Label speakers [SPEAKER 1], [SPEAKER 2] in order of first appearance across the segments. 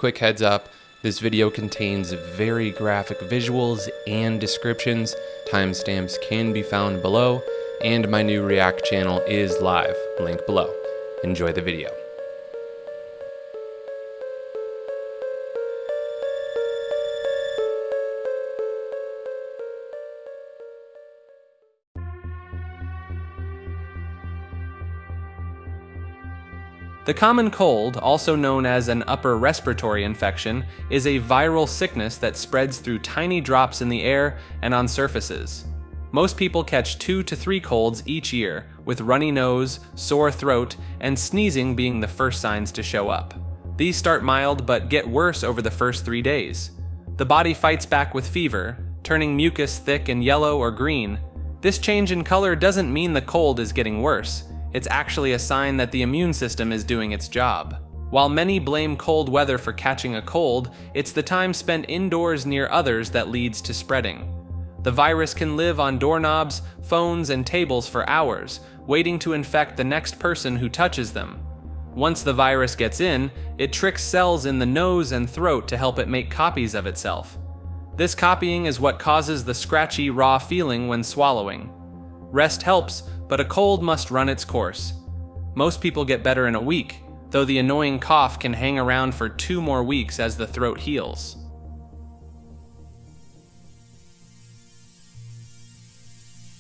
[SPEAKER 1] quick heads up, this video contains very graphic visuals and descriptions. Timestamps can be found below, and my new React channel is live, link below. Enjoy the video.
[SPEAKER 2] The common cold, also known as an upper respiratory infection, is a viral sickness that spreads through tiny drops in the air and on surfaces. Most people catch 2 to 3 colds each year, with runny nose, sore throat, and sneezing being the first signs to show up. These start mild but get worse over the first 3 days. The body fights back with fever, turning mucus thick and yellow or green. This change in color doesn't mean the cold is getting worse. It's actually a sign that the immune system is doing its job. While many blame cold weather for catching a cold, it's the time spent indoors near others that leads to spreading. The virus can live on doorknobs, phones, and tables for hours, waiting to infect the next person who touches them. Once the virus gets in, it tricks cells in the nose and throat to help it make copies of itself. This copying is what causes the scratchy, raw feeling when swallowing. Rest helps, but a cold must run its course. Most people get better in a week, though the annoying cough can hang around for 2 more weeks as the throat heals.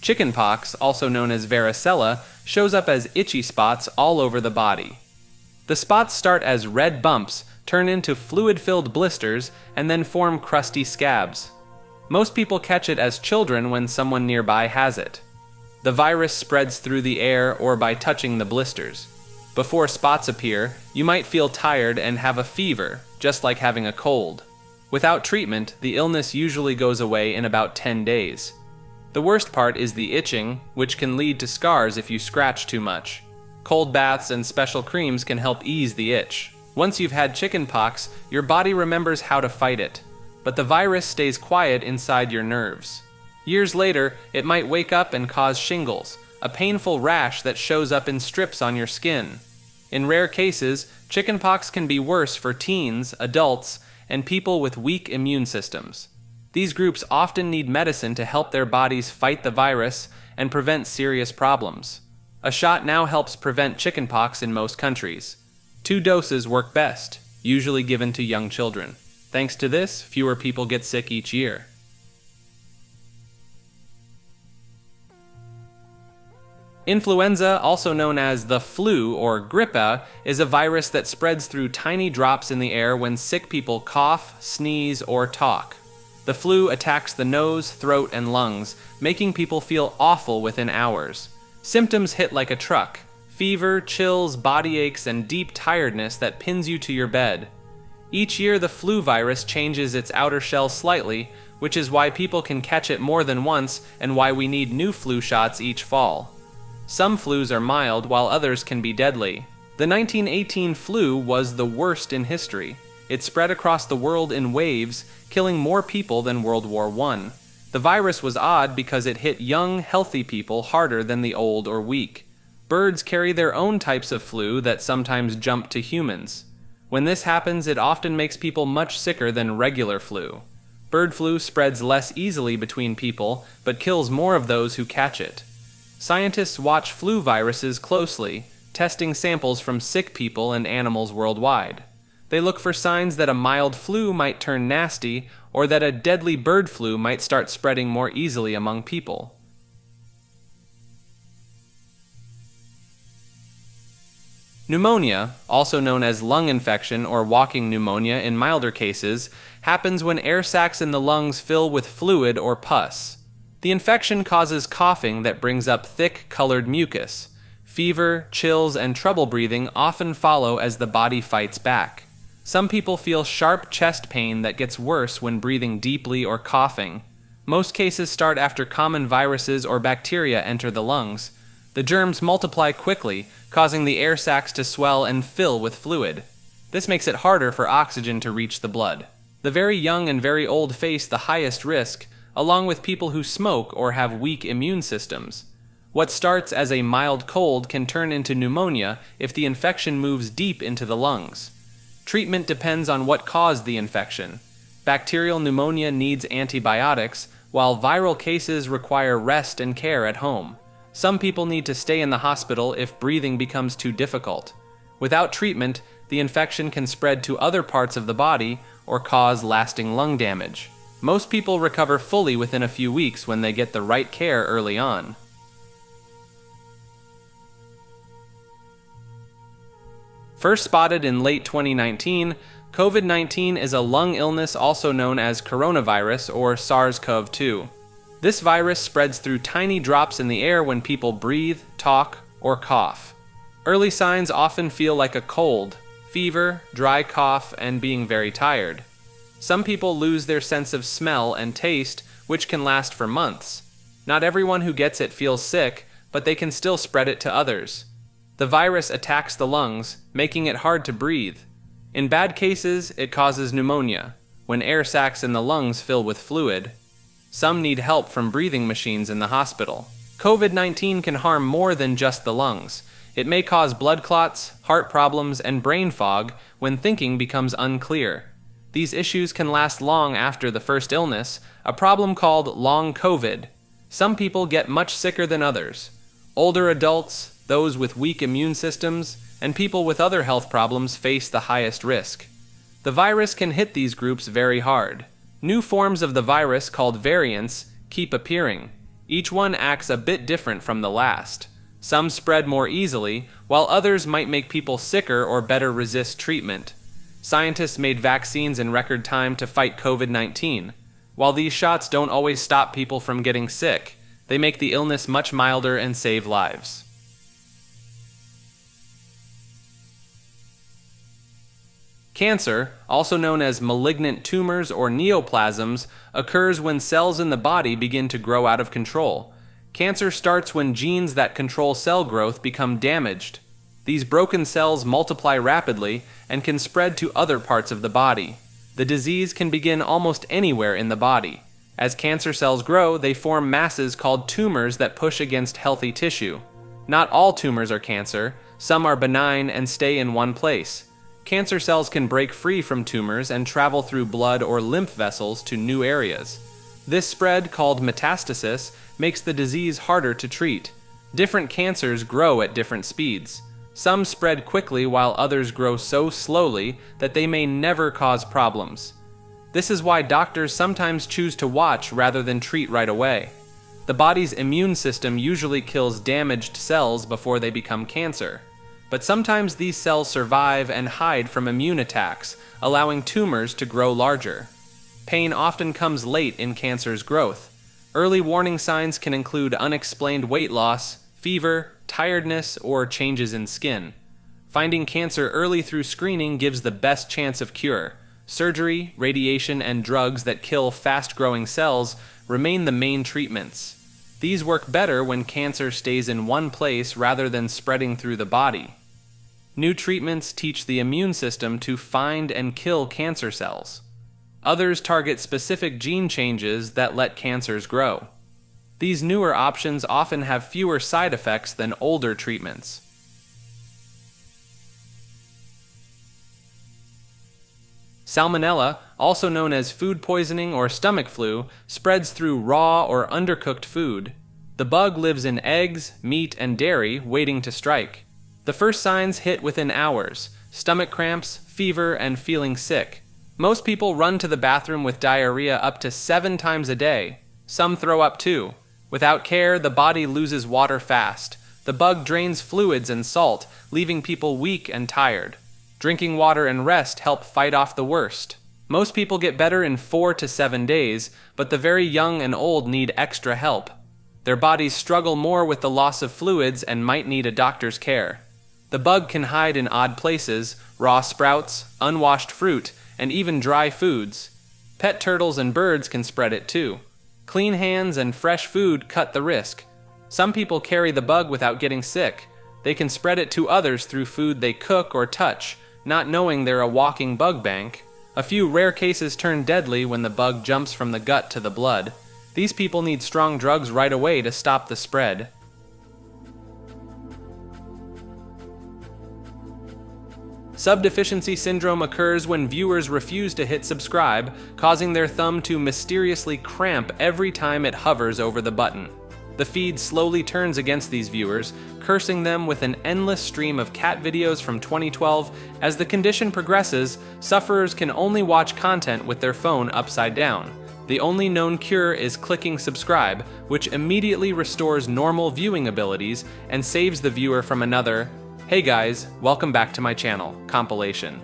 [SPEAKER 2] Chickenpox, also known as varicella, shows up as itchy spots all over the body. The spots start as red bumps, turn into fluid-filled blisters, and then form crusty scabs. Most people catch it as children when someone nearby has it. The virus spreads through the air or by touching the blisters. Before spots appear, you might feel tired and have a fever, just like having a cold. Without treatment, the illness usually goes away in about 10 days. The worst part is the itching, which can lead to scars if you scratch too much. Cold baths and special creams can help ease the itch. Once you've had chickenpox, your body remembers how to fight it, but the virus stays quiet inside your nerves. Years later, it might wake up and cause shingles, a painful rash that shows up in strips on your skin. In rare cases, chickenpox can be worse for teens, adults, and people with weak immune systems. These groups often need medicine to help their bodies fight the virus and prevent serious problems. A shot now helps prevent chickenpox in most countries. 2 doses work best, usually given to young children. Thanks to this, fewer people get sick each year. Influenza, also known as the flu or grippe, is a virus that spreads through tiny drops in the air when sick people cough, sneeze, or talk. The flu attacks the nose, throat, and lungs, making people feel awful within hours. Symptoms hit like a truck: fever, chills, body aches, and deep tiredness that pins you to your bed. Each year, the flu virus changes its outer shell slightly, which is why people can catch it more than once and why we need new flu shots each fall. Some flus are mild, while others can be deadly. The 1918 flu was the worst in history. It spread across the world in waves, killing more people than World War I. The virus was odd because it hit young, healthy people harder than the old or weak. Birds carry their own types of flu that sometimes jump to humans. When this happens, it often makes people much sicker than regular flu. Bird flu spreads less easily between people, but kills more of those who catch it. Scientists watch flu viruses closely, testing samples from sick people and animals worldwide. They look for signs that a mild flu might turn nasty or that a deadly bird flu might start spreading more easily among people. Pneumonia, also known as lung infection or walking pneumonia in milder cases, happens when air sacs in the lungs fill with fluid or pus. The infection causes coughing that brings up thick, colored mucus. Fever, chills, and trouble breathing often follow as the body fights back. Some people feel sharp chest pain that gets worse when breathing deeply or coughing. Most cases start after common viruses or bacteria enter the lungs. The germs multiply quickly, causing the air sacs to swell and fill with fluid. This makes it harder for oxygen to reach the blood. The very young and very old face the highest risk, along with people who smoke or have weak immune systems. What starts as a mild cold can turn into pneumonia if the infection moves deep into the lungs. Treatment depends on what caused the infection. Bacterial pneumonia needs antibiotics, while viral cases require rest and care at home. Some people need to stay in the hospital if breathing becomes too difficult. Without treatment, the infection can spread to other parts of the body or cause lasting lung damage. Most people recover fully within a few weeks when they get the right care early on. First spotted in late 2019, COVID-19 is a lung illness also known as coronavirus or SARS-CoV-2. This virus spreads through tiny drops in the air when people breathe, talk, or cough. Early signs often feel like a cold, fever, dry cough, and being very tired. Some people lose their sense of smell and taste, which can last for months. Not everyone who gets it feels sick, but they can still spread it to others. The virus attacks the lungs, making it hard to breathe. In bad cases, it causes pneumonia, when air sacs in the lungs fill with fluid. Some need help from breathing machines in the hospital. COVID-19 can harm more than just the lungs. It may cause blood clots, heart problems, and brain fog when thinking becomes unclear. These issues can last long after the first illness, a problem called long COVID. Some people get much sicker than others. Older adults, those with weak immune systems, and people with other health problems face the highest risk. The virus can hit these groups very hard. New forms of the virus, called variants, keep appearing. Each one acts a bit different from the last. Some spread more easily, while others might make people sicker or better resist treatment. Scientists made vaccines in record time to fight COVID-19. While these shots don't always stop people from getting sick, they make the illness much milder and save lives. Cancer, also known as malignant tumors or neoplasms, occurs when cells in the body begin to grow out of control. Cancer starts when genes that control cell growth become damaged. These broken cells multiply rapidly and can spread to other parts of the body. The disease can begin almost anywhere in the body. As cancer cells grow, they form masses called tumors that push against healthy tissue. Not all tumors are cancer. Some are benign and stay in one place. Cancer cells can break free from tumors and travel through blood or lymph vessels to new areas. This spread, called metastasis, makes the disease harder to treat. Different cancers grow at different speeds. Some spread quickly while others grow so slowly that they may never cause problems. This is why doctors sometimes choose to watch rather than treat right away. The body's immune system usually kills damaged cells before they become cancer. But sometimes these cells survive and hide from immune attacks, allowing tumors to grow larger. Pain often comes late in cancer's growth. Early warning signs can include unexplained weight loss, fever, tiredness, or changes in skin. Finding cancer early through screening gives the best chance of cure. Surgery, radiation, and drugs that kill fast-growing cells remain the main treatments. These work better when cancer stays in one place rather than spreading through the body. New treatments teach the immune system to find and kill cancer cells. Others target specific gene changes that let cancers grow. These newer options often have fewer side effects than older treatments. Salmonella, also known as food poisoning or stomach flu, spreads through raw or undercooked food. The bug lives in eggs, meat, and dairy, waiting to strike. The first signs hit within hours: stomach cramps, fever, and feeling sick. Most people run to the bathroom with diarrhea up to 7 times a day. Some throw up too. Without care, the body loses water fast. The bug drains fluids and salt, leaving people weak and tired. Drinking water and rest help fight off the worst. Most people get better in 4 to 7 days, but the very young and old need extra help. Their bodies struggle more with the loss of fluids and might need a doctor's care. The bug can hide in odd places: raw sprouts, unwashed fruit, and even dry foods. Pet turtles and birds can spread it too. Clean hands and fresh food cut the risk. Some people carry the bug without getting sick. They can spread it to others through food they cook or touch, not knowing they're a walking bug bank. A few rare cases turn deadly when the bug jumps from the gut to the blood. These people need strong drugs right away to stop the spread. Sub-Deficiency Syndrome occurs when viewers refuse to hit subscribe, causing their thumb to mysteriously cramp every time it hovers over the button. The feed slowly turns against these viewers, cursing them with an endless stream of cat videos from 2012. As the condition progresses, sufferers can only watch content with their phone upside down. The only known cure is clicking subscribe, which immediately restores normal viewing abilities and saves the viewer from another "Hey guys, welcome back to my channel" compilation.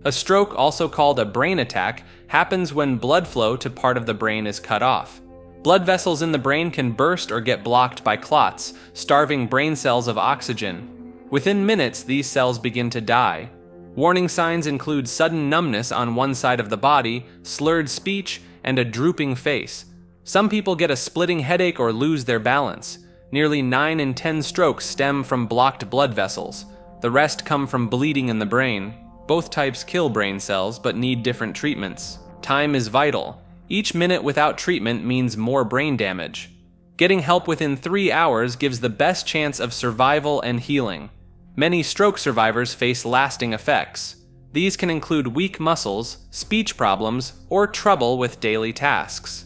[SPEAKER 2] A stroke, also called a brain attack, happens when blood flow to part of the brain is cut off. Blood vessels in the brain can burst or get blocked by clots, starving brain cells of oxygen. Within minutes, these cells begin to die. Warning signs include sudden numbness on one side of the body, slurred speech, and a drooping face. Some people get a splitting headache or lose their balance. Nearly 9 in 10 strokes stem from blocked blood vessels. The rest come from bleeding in the brain. Both types kill brain cells, but need different treatments. Time is vital. Each minute without treatment means more brain damage. Getting help within 3 hours gives the best chance of survival and healing. Many stroke survivors face lasting effects. These can include weak muscles, speech problems, or trouble with daily tasks.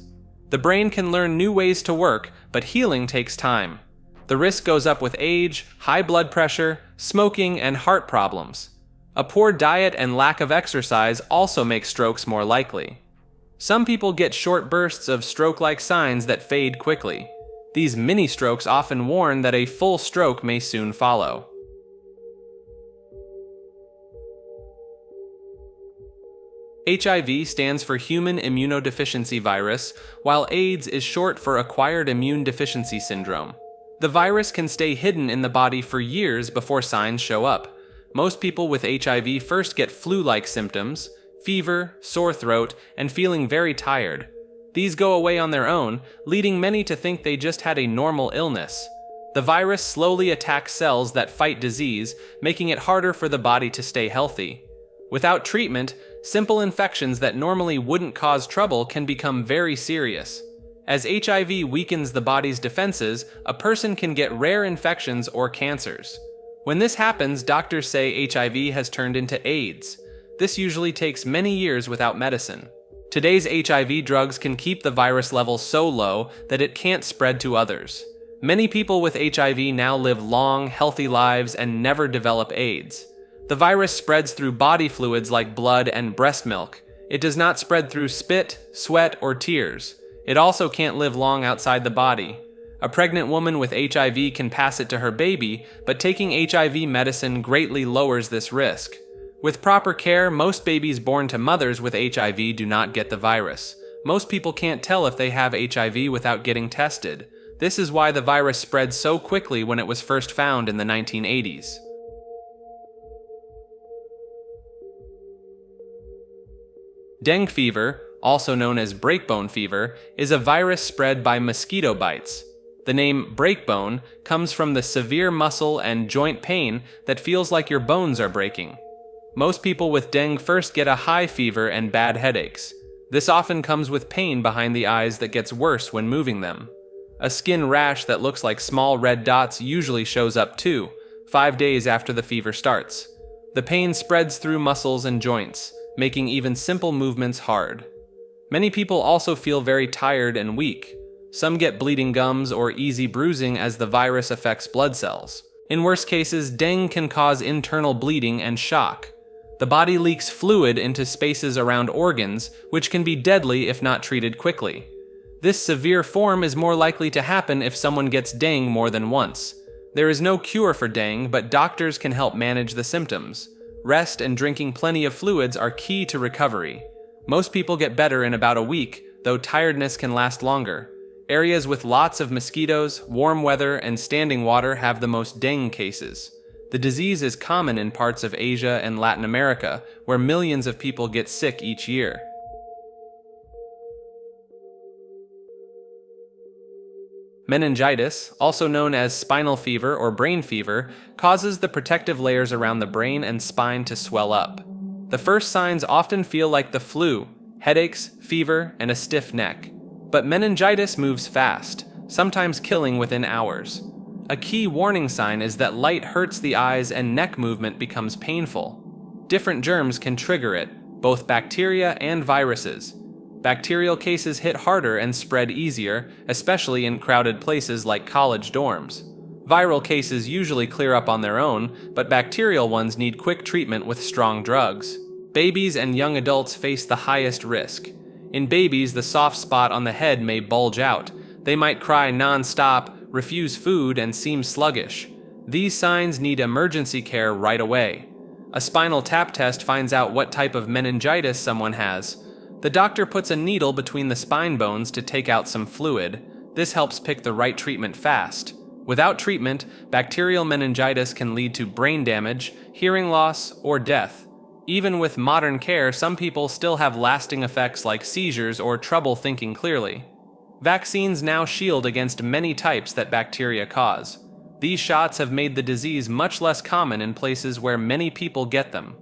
[SPEAKER 2] The brain can learn new ways to work, but healing takes time. The risk goes up with age, high blood pressure, smoking, and heart problems. A poor diet and lack of exercise also make strokes more likely. Some people get short bursts of stroke-like signs that fade quickly. These mini-strokes often warn that a full stroke may soon follow. HIV stands for Human Immunodeficiency Virus, while AIDS is short for Acquired Immune Deficiency Syndrome. The virus can stay hidden in the body for years before signs show up. Most people with HIV first get flu-like symptoms, fever, sore throat, and feeling very tired. These go away on their own, leading many to think they just had a normal illness. The virus slowly attacks cells that fight disease, making it harder for the body to stay healthy. Without treatment, simple infections that normally wouldn't cause trouble can become very serious. As HIV weakens the body's defenses, a person can get rare infections or cancers. When this happens, doctors say HIV has turned into AIDS. This usually takes many years without medicine. Today's HIV drugs can keep the virus level so low that it can't spread to others. Many people with HIV now live long, healthy lives and never develop AIDS. The virus spreads through body fluids like blood and breast milk. It does not spread through spit, sweat, or tears. It also can't live long outside the body. A pregnant woman with HIV can pass it to her baby, but taking HIV medicine greatly lowers this risk. With proper care, most babies born to mothers with HIV do not get the virus. Most people can't tell if they have HIV without getting tested. This is why the virus spread so quickly when it was first found in the 1980s. Dengue fever, also known as breakbone fever, is a virus spread by mosquito bites. The name breakbone comes from the severe muscle and joint pain that feels like your bones are breaking. Most people with dengue first get a high fever and bad headaches. This often comes with pain behind the eyes that gets worse when moving them. A skin rash that looks like small red dots usually shows up too, 5 days after the fever starts. The pain spreads through muscles and joints, making even simple movements hard. Many people also feel very tired and weak. Some get bleeding gums or easy bruising as the virus affects blood cells. In worse cases, dengue can cause internal bleeding and shock. The body leaks fluid into spaces around organs, which can be deadly if not treated quickly. This severe form is more likely to happen if someone gets dengue more than once. There is no cure for dengue, but doctors can help manage the symptoms. Rest and drinking plenty of fluids are key to recovery. Most people get better in about a week, though tiredness can last longer. Areas with lots of mosquitoes, warm weather, and standing water have the most dengue cases. The disease is common in parts of Asia and Latin America, where millions of people get sick each year. Meningitis, also known as spinal fever or brain fever, causes the protective layers around the brain and spine to swell up. The first signs often feel like the flu, headaches, fever, and a stiff neck. But meningitis moves fast, sometimes killing within hours. A key warning sign is that light hurts the eyes and neck movement becomes painful. Different germs can trigger it, both bacteria and viruses. Bacterial cases hit harder and spread easier, especially in crowded places like college dorms. Viral cases usually clear up on their own, but bacterial ones need quick treatment with strong drugs. Babies and young adults face the highest risk. In babies, the soft spot on the head may bulge out. They might cry non-stop, refuse food, and seem sluggish. These signs need emergency care right away. A spinal tap test finds out what type of meningitis someone has. The doctor puts a needle between the spine bones to take out some fluid. This helps pick the right treatment fast. Without treatment, bacterial meningitis can lead to brain damage, hearing loss, or death. Even with modern care, some people still have lasting effects like seizures or trouble thinking clearly. Vaccines now shield against many types that bacteria cause. These shots have made the disease much less common in places where many people get them.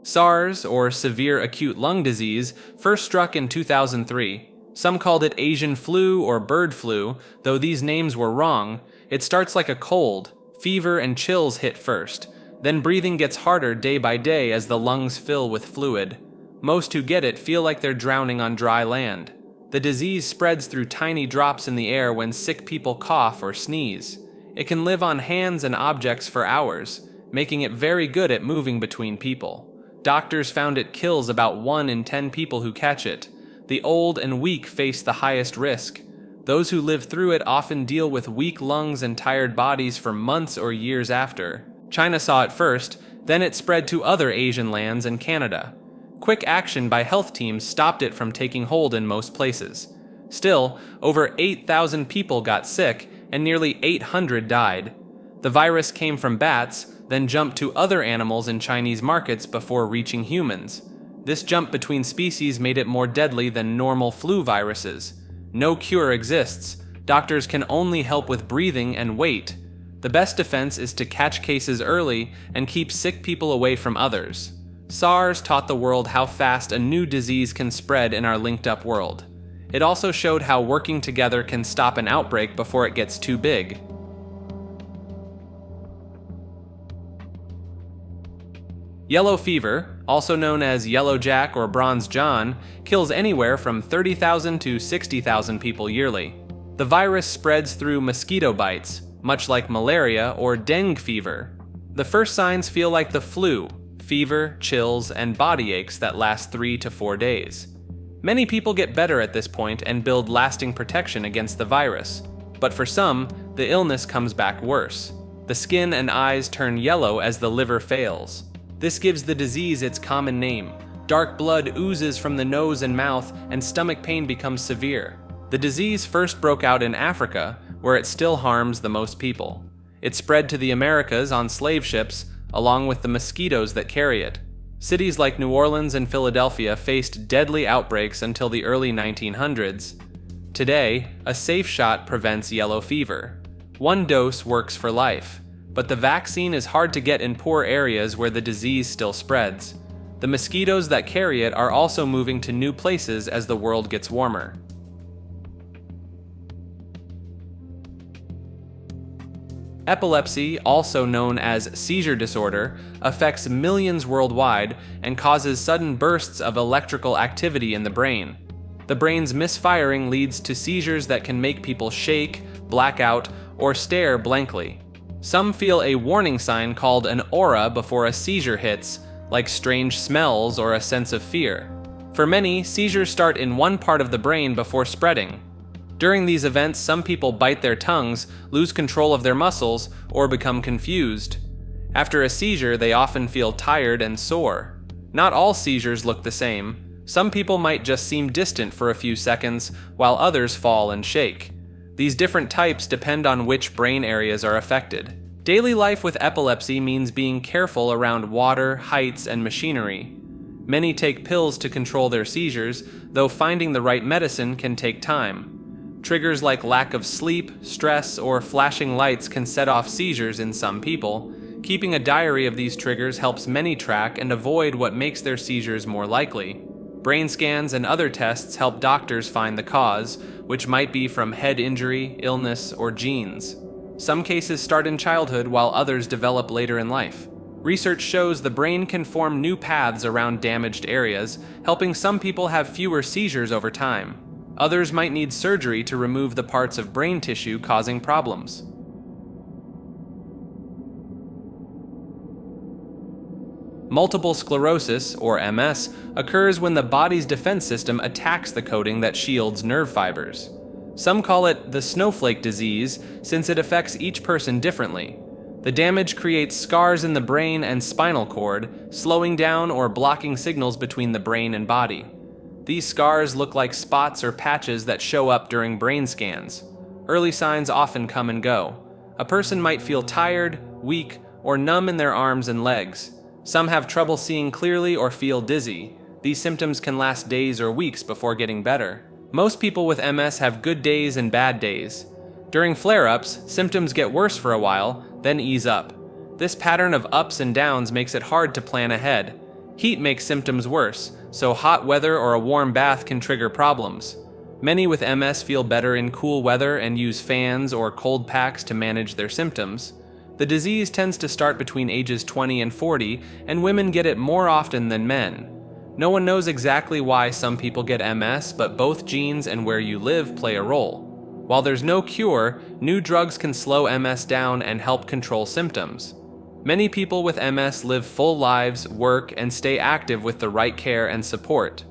[SPEAKER 2] SARS, or severe acute lung disease, first struck in 2003. Some called it Asian flu or bird flu, though these names were wrong. It starts like a cold. Fever and chills hit first. Then breathing gets harder day by day as the lungs fill with fluid. Most who get it feel like they're drowning on dry land. The disease spreads through tiny drops in the air when sick people cough or sneeze. It can live on hands and objects for hours, making it very good at moving between people. Doctors found it kills about 1 in 10 people who catch it. The old and weak face the highest risk. Those who live through it often deal with weak lungs and tired bodies for months or years after. China saw it first, then it spread to other Asian lands and Canada. Quick action by health teams stopped it from taking hold in most places. Still, over 8,000 people got sick and nearly 800 died. The virus came from bats, then jumped to other animals in Chinese markets before reaching humans. This jump between species made it more deadly than normal flu viruses. No cure exists. Doctors can only help with breathing and wait. The best defense is to catch cases early and keep sick people away from others. SARS taught the world how fast a new disease can spread in our linked-up world. It also showed how working together can stop an outbreak before it gets too big. Yellow fever, also known as Yellow Jack or Bronze John, kills anywhere from 30,000 to 60,000 people yearly. The virus spreads through mosquito bites, much like malaria or dengue fever. The first signs feel like the flu: fever, chills, and body aches that last 3 to 4 days. Many people get better at this point and build lasting protection against the virus. But for some, the illness comes back worse. The skin and eyes turn yellow as the liver fails. This gives the disease its common name. Dark blood oozes from the nose and mouth, and stomach pain becomes severe. The disease first broke out in Africa, where it still harms the most people. It spread to the Americas on slave ships, along with the mosquitoes that carry it. Cities like New Orleans and Philadelphia faced deadly outbreaks until the early 1900s. Today, a safe shot prevents yellow fever. 1 dose works for life. But the vaccine is hard to get in poor areas where the disease still spreads. The mosquitoes that carry it are also moving to new places as the world gets warmer. Epilepsy, also known as seizure disorder, affects millions worldwide and causes sudden bursts of electrical activity in the brain. The brain's misfiring leads to seizures that can make people shake, black out, or stare blankly. Some feel a warning sign called an aura before a seizure hits, like strange smells or a sense of fear. For many, seizures start in one part of the brain before spreading. During these events, some people bite their tongues, lose control of their muscles, or become confused. After a seizure, they often feel tired and sore. Not all seizures look the same. Some people might just seem distant for a few seconds, while others fall and shake. These different types depend on which brain areas are affected. Daily life with epilepsy means being careful around water, heights, and machinery. Many take pills to control their seizures, though finding the right medicine can take time. Triggers like lack of sleep, stress, or flashing lights can set off seizures in some people. Keeping a diary of these triggers helps many track and avoid what makes their seizures more likely. Brain scans and other tests help doctors find the cause, which might be from head injury, illness, or genes. Some cases start in childhood while others develop later in life. Research shows the brain can form new paths around damaged areas, helping some people have fewer seizures over time. Others might need surgery to remove the parts of brain tissue causing problems. Multiple sclerosis, or MS, occurs when the body's defense system attacks the coating that shields nerve fibers. Some call it the snowflake disease since it affects each person differently. The damage creates scars in the brain and spinal cord, slowing down or blocking signals between the brain and body. These scars look like spots or patches that show up during brain scans. Early signs often come and go. A person might feel tired, weak, or numb in their arms and legs. Some have trouble seeing clearly or feel dizzy. These symptoms can last days or weeks before getting better. Most people with MS have good days and bad days. During flare-ups, symptoms get worse for a while, then ease up. This pattern of ups and downs makes it hard to plan ahead. Heat makes symptoms worse, so hot weather or a warm bath can trigger problems. Many with MS feel better in cool weather and use fans or cold packs to manage their symptoms. The disease tends to start between ages 20 and 40, and women get it more often than men. No one knows exactly why some people get MS, but both genes and where you live play a role. While there's no cure, new drugs can slow MS down and help control symptoms. Many people with MS live full lives, work, and stay active with the right care and support.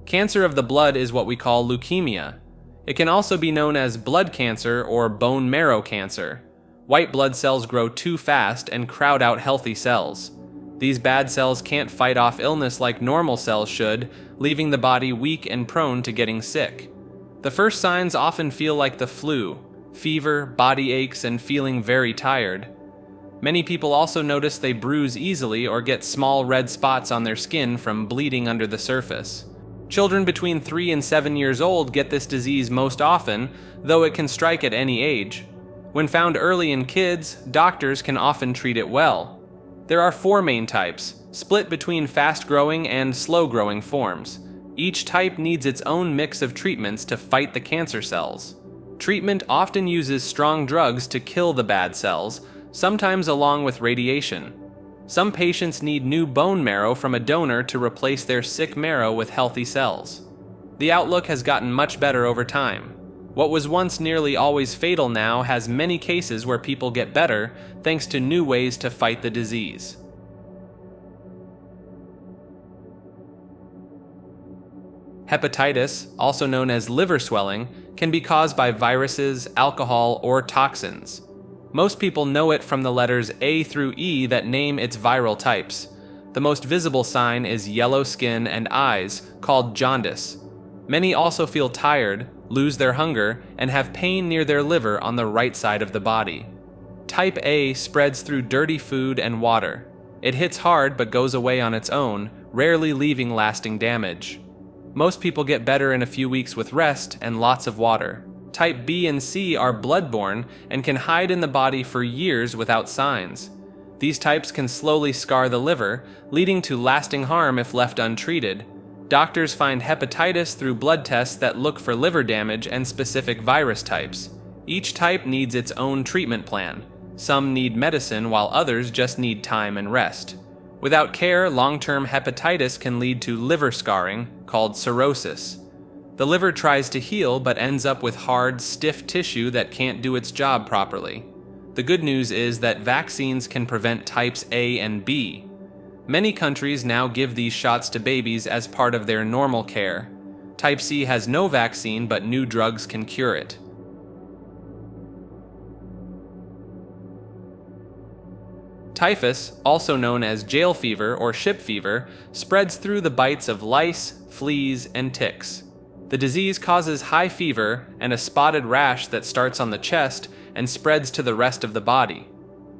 [SPEAKER 2] Cancer of the blood is what we call leukemia. It can also be known as blood cancer or bone marrow cancer. White blood cells grow too fast and crowd out healthy cells. These bad cells can't fight off illness like normal cells should, leaving the body weak and prone to getting sick. The first signs often feel like the flu: fever, body aches, and feeling very tired. Many people also notice they bruise easily or get small red spots on their skin from bleeding under the surface. Children between 3 and 7 years old get this disease most often, though it can strike at any age. When found early in kids, doctors can often treat it well. There are 4 main types, split between fast-growing and slow-growing forms. Each type needs its own mix of treatments to fight the cancer cells. Treatment often uses strong drugs to kill the bad cells, sometimes along with radiation. Some patients need new bone marrow from a donor to replace their sick marrow with healthy cells. The outlook has gotten much better over time. What was once nearly always fatal now has many cases where people get better thanks to new ways to fight the disease. Hepatitis, also known as liver swelling, can be caused by viruses, alcohol, or toxins. Most people know it from the letters A through E that name its viral types. The most visible sign is yellow skin and eyes, called jaundice. Many also feel tired, lose their hunger, and have pain near their liver on the right side of the body. Type A spreads through dirty food and water. It hits hard but goes away on its own, rarely leaving lasting damage. Most people get better in a few weeks with rest and lots of water. Type B and C are bloodborne and can hide in the body for years without signs. These types can slowly scar the liver, leading to lasting harm if left untreated. Doctors find hepatitis through blood tests that look for liver damage and specific virus types. Each type needs its own treatment plan. Some need medicine while others just need time and rest. Without care, long-term hepatitis can lead to liver scarring, called cirrhosis. The liver tries to heal but ends up with hard, stiff tissue that can't do its job properly. The good news is that vaccines can prevent types A and B. Many countries now give these shots to babies as part of their normal care. Type C has no vaccine, but new drugs can cure it. Typhus, also known as jail fever or ship fever, spreads through the bites of lice, fleas, and ticks. The disease causes high fever and a spotted rash that starts on the chest and spreads to the rest of the body.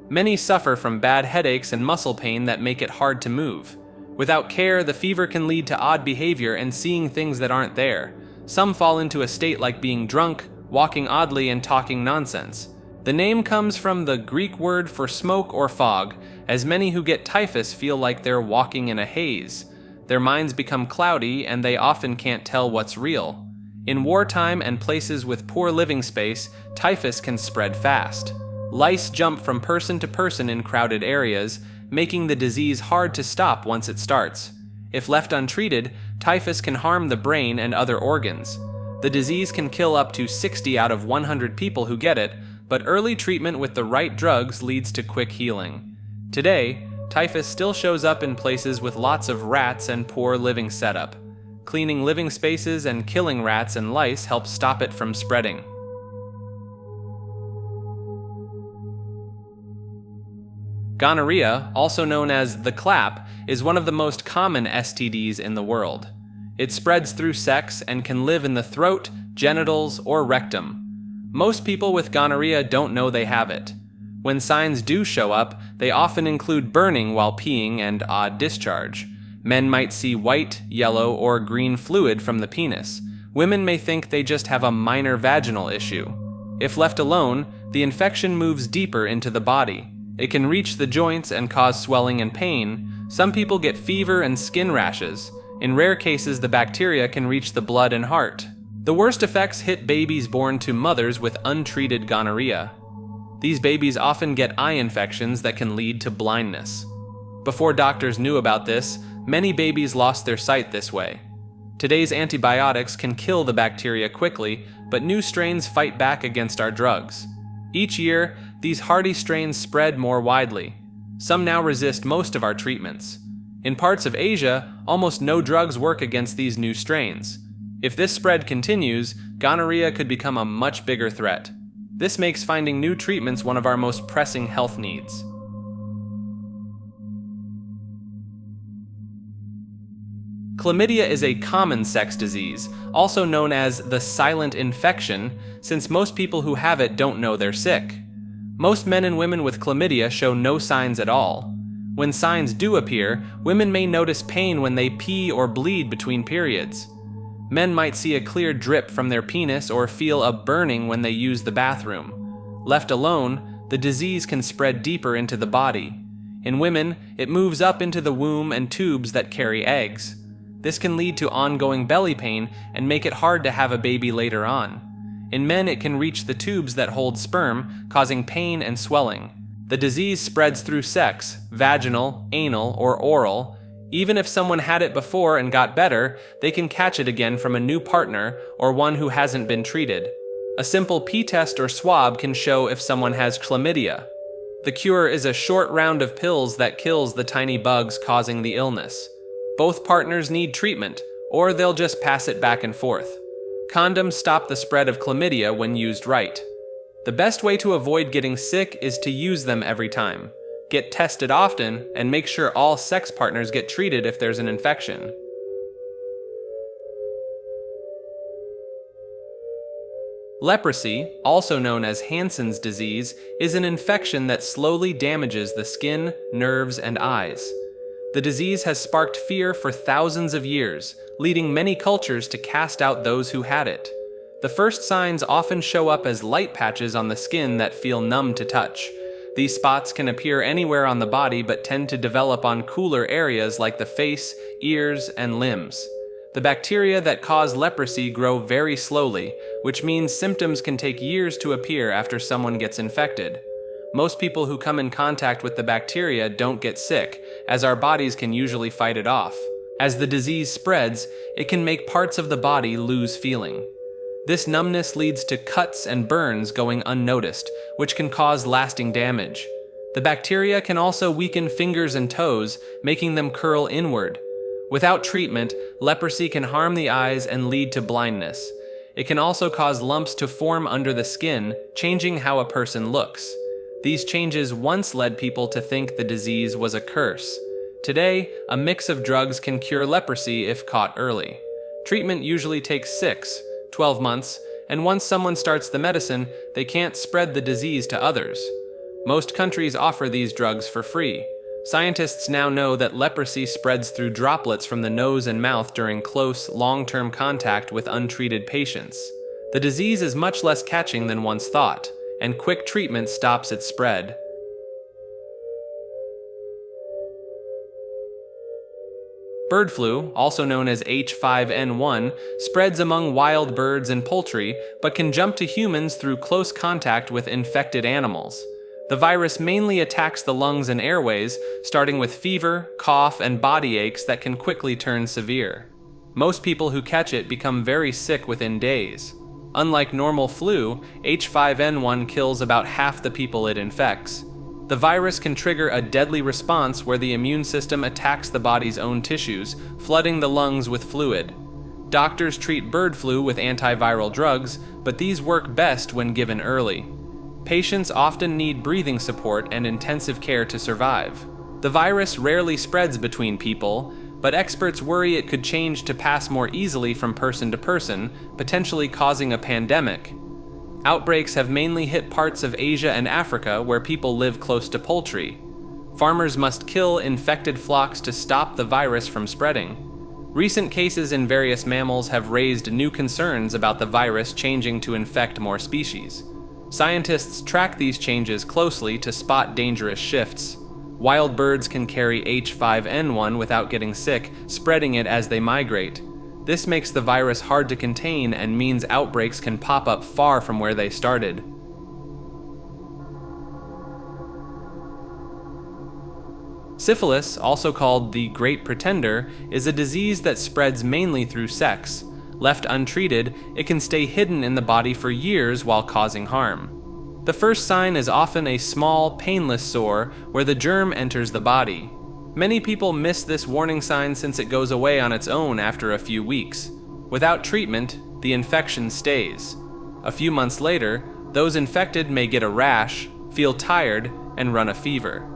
[SPEAKER 2] Many suffer from bad headaches and muscle pain that make it hard to move. Without care, the fever can lead to odd behavior and seeing things that aren't there. Some fall into a state like being drunk, walking oddly, and talking nonsense. The name comes from the Greek word for smoke or fog, as many who get typhus feel like they're walking in a haze. Their minds become cloudy and they often can't tell what's real. In wartime and places with poor living space, typhus can spread fast. Lice jump from person to person in crowded areas, making the disease hard to stop once it starts. If left untreated, typhus can harm the brain and other organs. The disease can kill up to 60 out of 100 people who get it, but early treatment with the right drugs leads to quick healing. Today, typhus still shows up in places with lots of rats and poor living setup. Cleaning living spaces and killing rats and lice helps stop it from spreading. Gonorrhea, also known as the clap, is one of the most common STDs in the world. It spreads through sex and can live in the throat, genitals, or rectum. Most people with gonorrhea don't know they have it. When signs do show up, they often include burning while peeing and odd discharge. Men might see white, yellow, or green fluid from the penis. Women may think they just have a minor vaginal issue. If left alone, the infection moves deeper into the body. It can reach the joints and cause swelling and pain. Some people get fever and skin rashes. In rare cases, the bacteria can reach the blood and heart. The worst effects hit babies born to mothers with untreated gonorrhea. These babies often get eye infections that can lead to blindness. Before doctors knew about this, many babies lost their sight this way. Today's antibiotics can kill the bacteria quickly, but new strains fight back against our drugs. Each year, these hardy strains spread more widely. Some now resist most of our treatments. In parts of Asia, almost no drugs work against these new strains. If this spread continues, gonorrhea could become a much bigger threat. This makes finding new treatments one of our most pressing health needs. Chlamydia is a common sex disease, also known as the silent infection, since most people who have it don't know they're sick. Most men and women with chlamydia show no signs at all. When signs do appear, women may notice pain when they pee or bleed between periods. Men might see a clear drip from their penis or feel a burning when they use the bathroom. Left alone, the disease can spread deeper into the body. In women, it moves up into the womb and tubes that carry eggs. This can lead to ongoing belly pain and make it hard to have a baby later on. In men, it can reach the tubes that hold sperm, causing pain and swelling. The disease spreads through sex, vaginal, anal, or oral. Even if someone had it before and got better, they can catch it again from a new partner or one who hasn't been treated. A simple pee test or swab can show if someone has chlamydia. The cure is a short round of pills that kills the tiny bugs causing the illness. Both partners need treatment, or they'll just pass it back and forth. Condoms stop the spread of chlamydia when used right. The best way to avoid getting sick is to use them every time. Get tested often, and make sure all sex partners get treated if there's an infection. Leprosy, also known as Hansen's disease, is an infection that slowly damages the skin, nerves, and eyes. The disease has sparked fear for thousands of years, leading many cultures to cast out those who had it. The first signs often show up as light patches on the skin that feel numb to touch. These spots can appear anywhere on the body but tend to develop on cooler areas like the face, ears, and limbs. The bacteria that cause leprosy grow very slowly, which means symptoms can take years to appear after someone gets infected. Most people who come in contact with the bacteria don't get sick, as our bodies can usually fight it off. As the disease spreads, it can make parts of the body lose feeling. This numbness leads to cuts and burns going unnoticed, which can cause lasting damage. The bacteria can also weaken fingers and toes, making them curl inward. Without treatment, leprosy can harm the eyes and lead to blindness. It can also cause lumps to form under the skin, changing how a person looks. These changes once led people to think the disease was a curse. Today, a mix of drugs can cure leprosy if caught early. Treatment usually takes 12 months, and once someone starts the medicine, they can't spread the disease to others. Most countries offer these drugs for free. Scientists now know that leprosy spreads through droplets from the nose and mouth during close, long-term contact with untreated patients. The disease is much less catching than once thought. and quick treatment stops its spread. Bird flu, also known as H5N1, spreads among wild birds and poultry, but can jump to humans through close contact with infected animals. The virus mainly attacks the lungs and airways, starting with fever, cough, and body aches that can quickly turn severe. Most people who catch it become very sick within days. Unlike normal flu, H5N1 kills about half the people it infects. The virus can trigger a deadly response where the immune system attacks the body's own tissues, flooding the lungs with fluid. Doctors treat bird flu with antiviral drugs, but these work best when given early. Patients often need breathing support and intensive care to survive. The virus rarely spreads between people, but experts worry it could change to pass more easily from person to person, potentially causing a pandemic. Outbreaks have mainly hit parts of Asia and Africa where people live close to poultry. Farmers must kill infected flocks to stop the virus from spreading. Recent cases in various mammals have raised new concerns about the virus changing to infect more species. Scientists track these changes closely to spot dangerous shifts. Wild birds can carry H5N1 without getting sick, spreading it as they migrate. This makes the virus hard to contain and means outbreaks can pop up far from where they started. Syphilis, also called the Great Pretender, is a disease that spreads mainly through sex. Left untreated, it can stay hidden in the body for years while causing harm. The first sign is often a small, painless sore where the germ enters the body. Many people miss this warning sign since it goes away on its own after a few weeks. Without treatment, the infection stays. A few months later, those infected may get a rash, feel tired, and run a fever.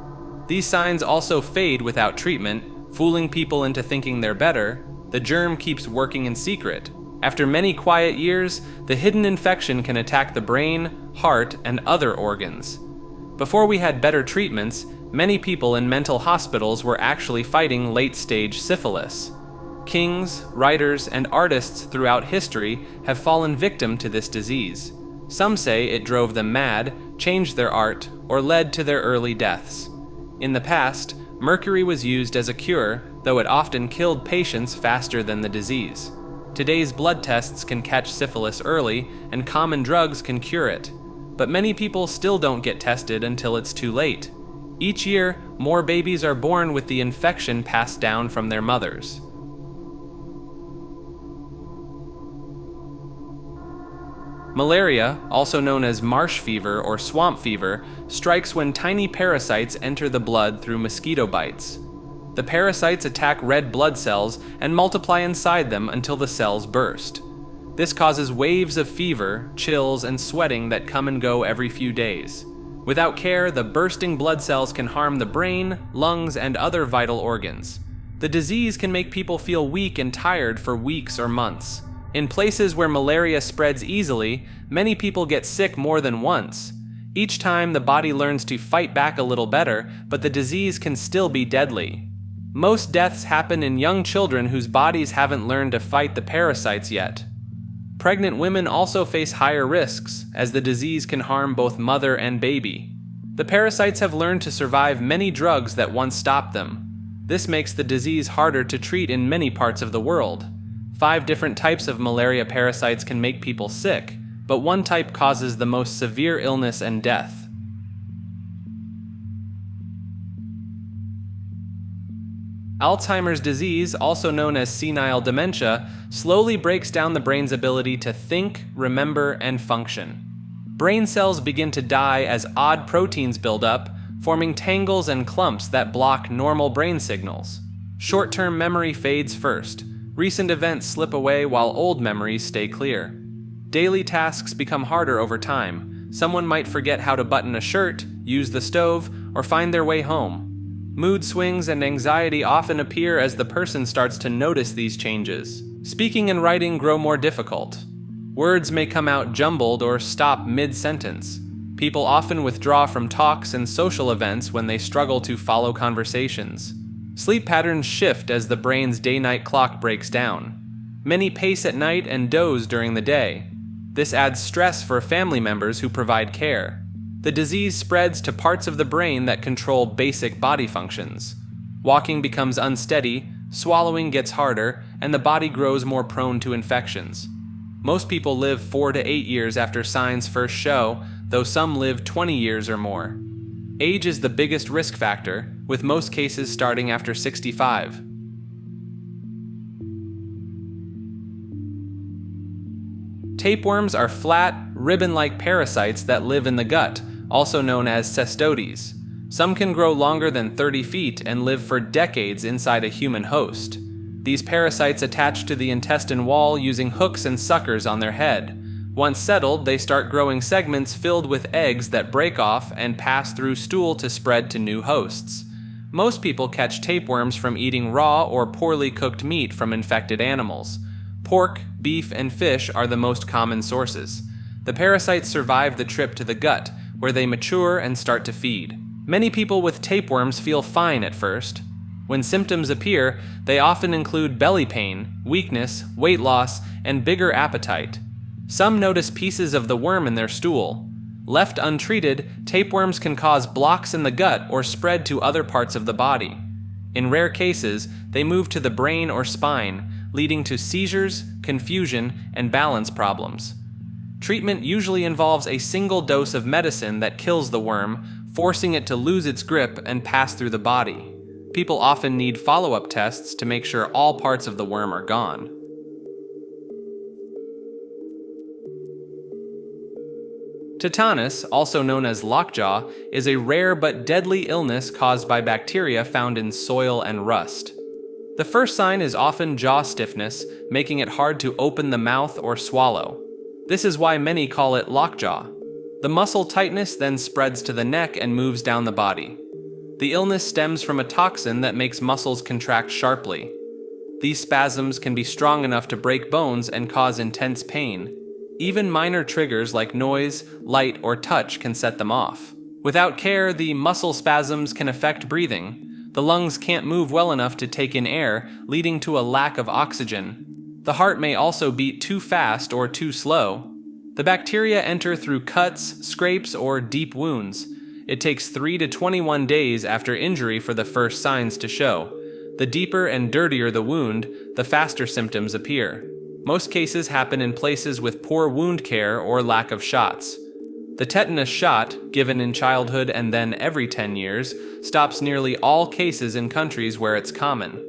[SPEAKER 2] These signs also fade without treatment, fooling people into thinking they're better. The germ keeps working in secret. After many quiet years, the hidden infection can attack the brain, heart, and other organs. Before we had better treatments, many people in mental hospitals were actually fighting late-stage syphilis. Kings, writers, and artists throughout history have fallen victim to this disease. Some say it drove them mad, changed their art, or led to their early deaths. In the past, mercury was used as a cure, though it often killed patients faster than the disease. Today's blood tests can catch syphilis early, and common drugs can cure it. But many people still don't get tested until it's too late. Each year, more babies are born with the infection passed down from their mothers. Malaria, also known as marsh fever or swamp fever, strikes when tiny parasites enter the blood through mosquito bites. The parasites attack red blood cells and multiply inside them until the cells burst. This causes waves of fever, chills, and sweating that come and go every few days. Without care, the bursting blood cells can harm the brain, lungs, and other vital organs. The disease can make people feel weak and tired for weeks or months. In places where malaria spreads easily, many people get sick more than once. Each time, the body learns to fight back a little better, but the disease can still be deadly. Most deaths happen in young children whose bodies haven't learned to fight the parasites yet. Pregnant women also face higher risks, as the disease can harm both mother and baby. The parasites have learned to survive many drugs that once stopped them. This makes the disease harder to treat in many parts of the world. 5 different types of malaria parasites can make people sick, but one type causes the most severe illness and death. Alzheimer's disease, also known as senile dementia, slowly breaks down the brain's ability to think, remember, and function. Brain cells begin to die as odd proteins build up, forming tangles and clumps that block normal brain signals. Short-term memory fades first. Recent events slip away while old memories stay clear. Daily tasks become harder over time. Someone might forget how to button a shirt, use the stove, or find their way home. Mood swings and anxiety often appear as the person starts to notice these changes. Speaking and writing grow more difficult. Words may come out jumbled or stop mid-sentence. People often withdraw from talks and social events when they struggle to follow conversations. Sleep patterns shift as the brain's day-night clock breaks down. Many pace at night and doze during the day. This adds stress for family members who provide care. The disease spreads to parts of the brain that control basic body functions. Walking becomes unsteady, swallowing gets harder, and the body grows more prone to infections. Most people live 4 to 8 years after signs first show, though some live 20 years or more. Age is the biggest risk factor, with most cases starting after 65. Tapeworms are flat, ribbon-like parasites that live in the gut, also known as cestodes. Some can grow longer than 30 feet and live for decades inside a human host. These parasites attach to the intestine wall using hooks and suckers on their head. Once settled, they start growing segments filled with eggs that break off and pass through stool to spread to new hosts. Most people catch tapeworms from eating raw or poorly cooked meat from infected animals. Pork, beef, and fish are the most common sources. The parasites survive the trip to the gut, where they mature and start to feed. Many people with tapeworms feel fine at first. When symptoms appear, they often include belly pain, weakness, weight loss, and bigger appetite. Some notice pieces of the worm in their stool. Left untreated, tapeworms can cause blocks in the gut or spread to other parts of the body. In rare cases, they move to the brain or spine, leading to seizures, confusion, and balance problems. Treatment usually involves a single dose of medicine that kills the worm, forcing it to lose its grip and pass through the body. People often need follow-up tests to make sure all parts of the worm are gone. Tetanus, also known as lockjaw, is a rare but deadly illness caused by bacteria found in soil and rust. The first sign is often jaw stiffness, making it hard to open the mouth or swallow. This is why many call it lockjaw. The muscle tightness then spreads to the neck and moves down the body. The illness stems from a toxin that makes muscles contract sharply. These spasms can be strong enough to break bones and cause intense pain. Even minor triggers like noise, light, or touch can set them off. Without care, the muscle spasms can affect breathing. The lungs can't move well enough to take in air, leading to a lack of oxygen. The heart may also beat too fast or too slow. The bacteria enter through cuts, scrapes, or deep wounds. It takes 3 to 21 days after injury for the first signs to show. The deeper and dirtier the wound, the faster symptoms appear. Most cases happen in places with poor wound care or lack of shots. The tetanus shot, given in childhood and then every 10 years, stops nearly all cases in countries where it's common.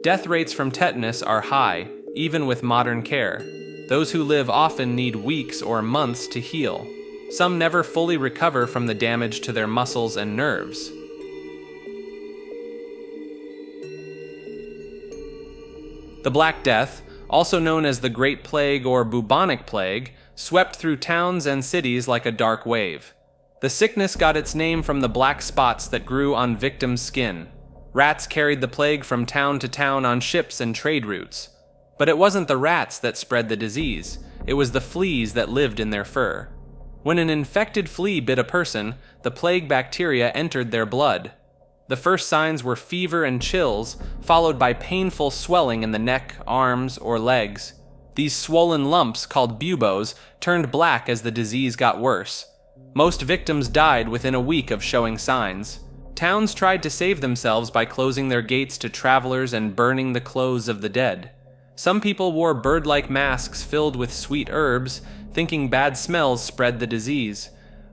[SPEAKER 2] Death rates from tetanus are high, even with modern care. Those who live often need weeks or months to heal. Some never fully recover from the damage to their muscles and nerves. The Black Death, also known as the Great Plague or bubonic plague, swept through towns and cities like a dark wave. The sickness got its name from the black spots that grew on victims' skin. Rats carried the plague from town to town on ships and trade routes. But it wasn't the rats that spread the disease, it was the fleas that lived in their fur. When an infected flea bit a person, the plague bacteria entered their blood. The first signs were fever and chills, followed by painful swelling in the neck, arms, or legs. These swollen lumps, called buboes, turned black as the disease got worse. Most victims died within a week of showing signs. Towns tried to save themselves by closing their gates to travelers and burning the clothes of the dead. Some people wore bird-like masks filled with sweet herbs, thinking bad smells spread the disease.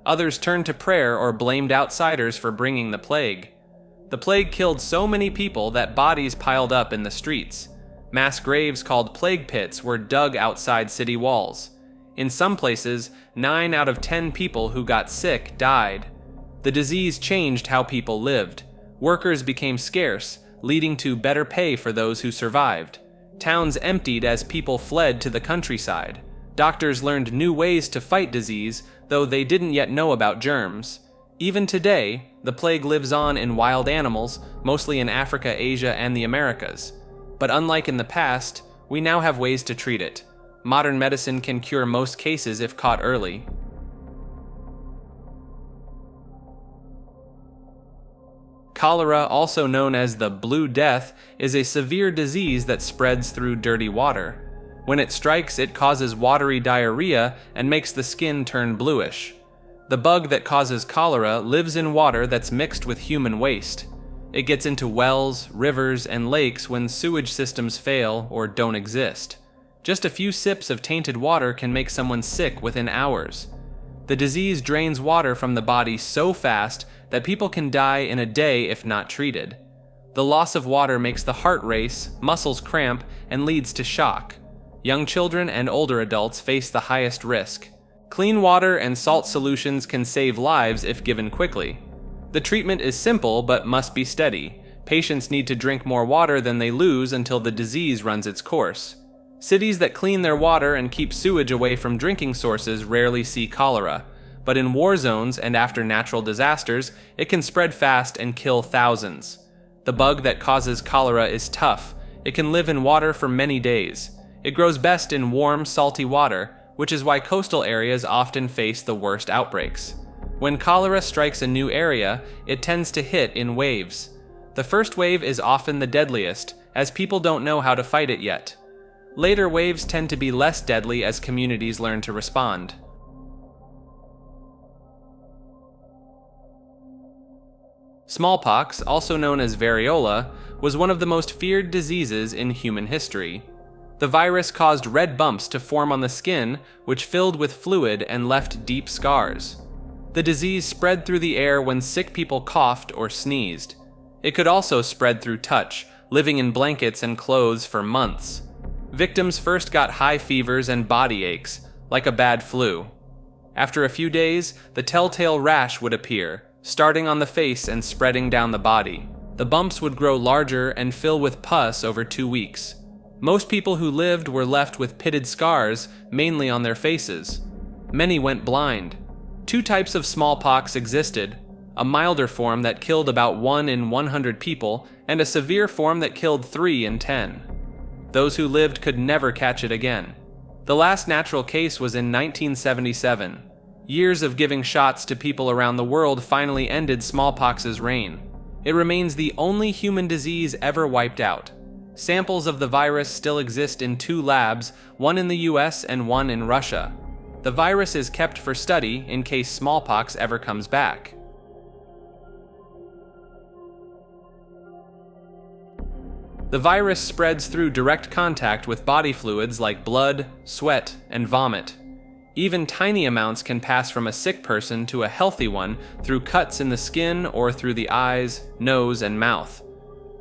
[SPEAKER 2] Others turned to prayer or blamed outsiders for bringing the plague. The plague killed so many people that bodies piled up in the streets. Mass graves called plague pits were dug outside city walls. In some places, 9 out of 10 people who got sick died. The disease changed how people lived. Workers became scarce, leading to better pay for those who survived. Towns emptied as people fled to the countryside. Doctors learned new ways to fight disease, though they didn't yet know about germs. Even today, the plague lives on in wild animals, mostly in Africa, Asia, and the Americas. But unlike in the past, we now have ways to treat it. Modern medicine can cure most cases if caught early. Cholera, also known as the Blue Death, is a severe disease that spreads through dirty water. When it strikes, it causes watery diarrhea and makes the skin turn bluish. The bug that causes cholera lives in water that's mixed with human waste. It gets into wells, rivers, and lakes when sewage systems fail or don't exist. Just a few sips of tainted water can make someone sick within hours. The disease drains water from the body so fast that people can die in a day if not treated. The loss of water makes the heart race, muscles cramp, and leads to shock. Young children and older adults face the highest risk. Clean water and salt solutions can save lives if given quickly. The treatment is simple but must be steady. Patients need to drink more water than they lose until the disease runs its course. Cities that clean their water and keep sewage away from drinking sources rarely see cholera, but in war zones and after natural disasters, it can spread fast and kill thousands. The bug that causes cholera is tough. It can live in water for many days. It grows best in warm, salty water, which is why coastal areas often face the worst outbreaks. When cholera strikes a new area, it tends to hit in waves. The first wave is often the deadliest, as people don't know how to fight it yet. Later waves tend to be less deadly as communities learn to respond. Smallpox, also known as variola, was one of the most feared diseases in human history. The virus caused red bumps to form on the skin, which filled with fluid and left deep scars. The disease spread through the air when sick people coughed or sneezed. It could also spread through touch, living in blankets and clothes for months. Victims first got high fevers and body aches, like a bad flu. After a few days, the telltale rash would appear, starting on the face and spreading down the body. The bumps would grow larger and fill with pus over 2 weeks. Most people who lived were left with pitted scars, mainly on their faces. Many went blind. 2 types of smallpox existed, a milder form that killed about 1 in 100 people, and a severe form that killed 3 in 10. Those who lived could never catch it again. The last natural case was in 1977. Years of giving shots to people around the world finally ended smallpox's reign. It remains the only human disease ever wiped out. Samples of the virus still exist in 2 labs, one in the US and one in Russia. The virus is kept for study in case smallpox ever comes back. The virus spreads through direct contact with body fluids like blood, sweat, and vomit. Even tiny amounts can pass from a sick person to a healthy one through cuts in the skin or through the eyes, nose, and mouth.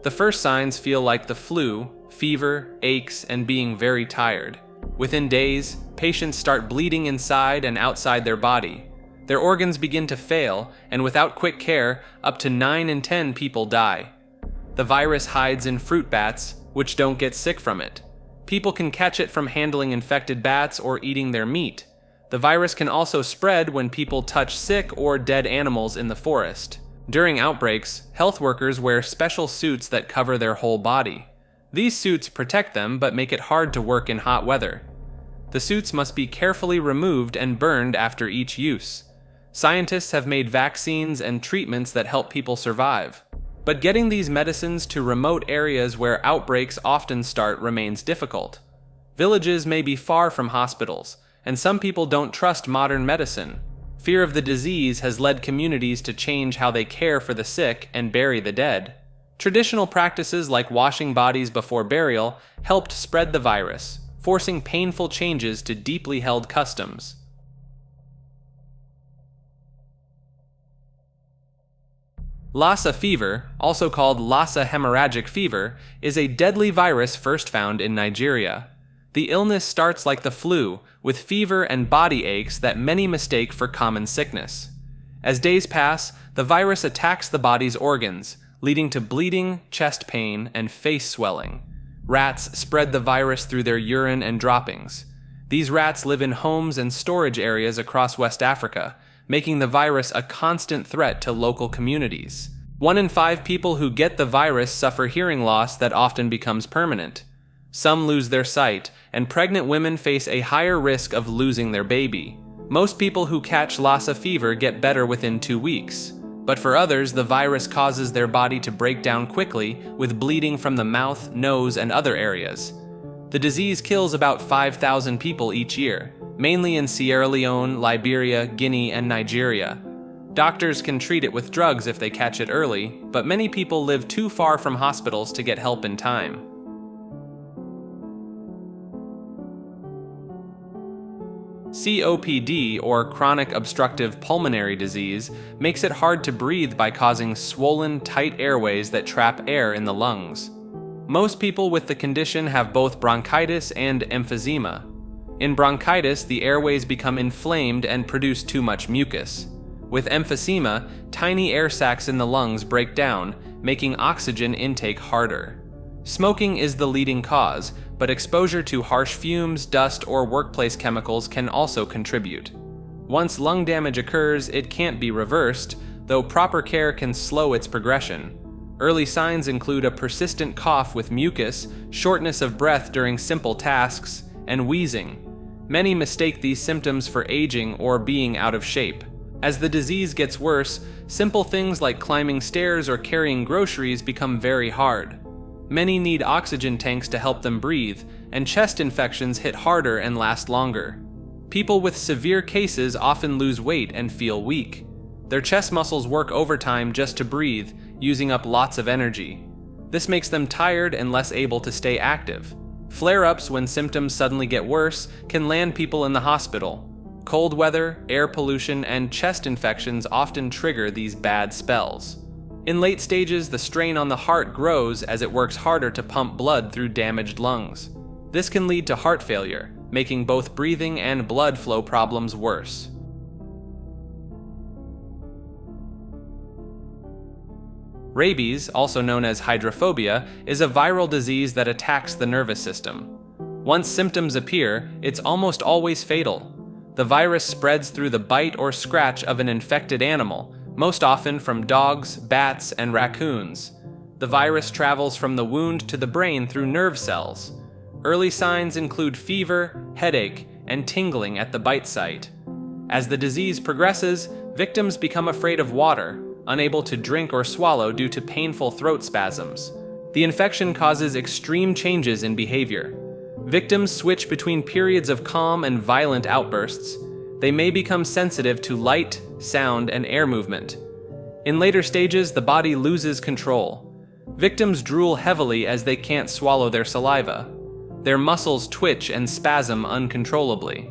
[SPEAKER 2] The first signs feel like the flu, fever, aches, and being very tired. Within days, patients start bleeding inside and outside their body. Their organs begin to fail, and without quick care, up to 9 in 10 people die. The virus hides in fruit bats, which don't get sick from it. People can catch it from handling infected bats or eating their meat. The virus can also spread when people touch sick or dead animals in the forest. During outbreaks, health workers wear special suits that cover their whole body. These suits protect them but make it hard to work in hot weather. The suits must be carefully removed and burned after each use. Scientists have made vaccines and treatments that help people survive. But getting these medicines to remote areas where outbreaks often start remains difficult. Villages may be far from hospitals, and some people don't trust modern medicine. Fear of the disease has led communities to change how they care for the sick and bury the dead. Traditional practices like washing bodies before burial helped spread the virus, forcing painful changes to deeply held customs. Lassa fever, also called Lassa hemorrhagic fever, is a deadly virus first found in Nigeria. The illness starts like the flu, with fever and body aches that many mistake for common sickness. As days pass, the virus attacks the body's organs, leading to bleeding, chest pain, and face swelling. Rats spread the virus through their urine and droppings. These rats live in homes and storage areas across West Africa, making the virus a constant threat to local communities. 1 in 5 people who get the virus suffer hearing loss that often becomes permanent. Some lose their sight, and pregnant women face a higher risk of losing their baby. Most people who catch Lassa fever get better within 2 weeks, but for others, the virus causes their body to break down quickly with bleeding from the mouth, nose, and other areas. The disease kills about 5,000 people each year, mainly in Sierra Leone, Liberia, Guinea, and Nigeria. Doctors can treat it with drugs if they catch it early, but many people live too far from hospitals to get help in time. COPD, or chronic obstructive pulmonary disease, makes it hard to breathe by causing swollen, tight airways that trap air in the lungs. Most people with the condition have both bronchitis and emphysema. In bronchitis, the airways become inflamed and produce too much mucus. With emphysema, tiny air sacs in the lungs break down, making oxygen intake harder. Smoking is the leading cause, but exposure to harsh fumes, dust, or workplace chemicals can also contribute. Once lung damage occurs, it can't be reversed, though proper care can slow its progression. Early signs include a persistent cough with mucus, shortness of breath during simple tasks, and wheezing. Many mistake these symptoms for aging or being out of shape. As the disease gets worse, simple things like climbing stairs or carrying groceries become very hard. Many need oxygen tanks to help them breathe, and chest infections hit harder and last longer. People with severe cases often lose weight and feel weak. Their chest muscles work overtime just to breathe, using up lots of energy. This makes them tired and less able to stay active. Flare-ups, when symptoms suddenly get worse, can land people in the hospital. Cold weather, air pollution, and chest infections often trigger these bad spells. In late stages, the strain on the heart grows as it works harder to pump blood through damaged lungs. This can lead to heart failure, making both breathing and blood flow problems worse. Rabies, also known as hydrophobia, is a viral disease that attacks the nervous system. Once symptoms appear, it's almost always fatal. The virus spreads through the bite or scratch of an infected animal, most often from dogs, bats, and raccoons. The virus travels from the wound to the brain through nerve cells. Early signs include fever, headache, and tingling at the bite site. As the disease progresses, victims become afraid of water, unable to drink or swallow due to painful throat spasms. The infection causes extreme changes in behavior. Victims switch between periods of calm and violent outbursts. They may become sensitive to light, sound, and air movement. In later stages, the body loses control. Victims drool heavily as they can't swallow their saliva. Their muscles twitch and spasm uncontrollably.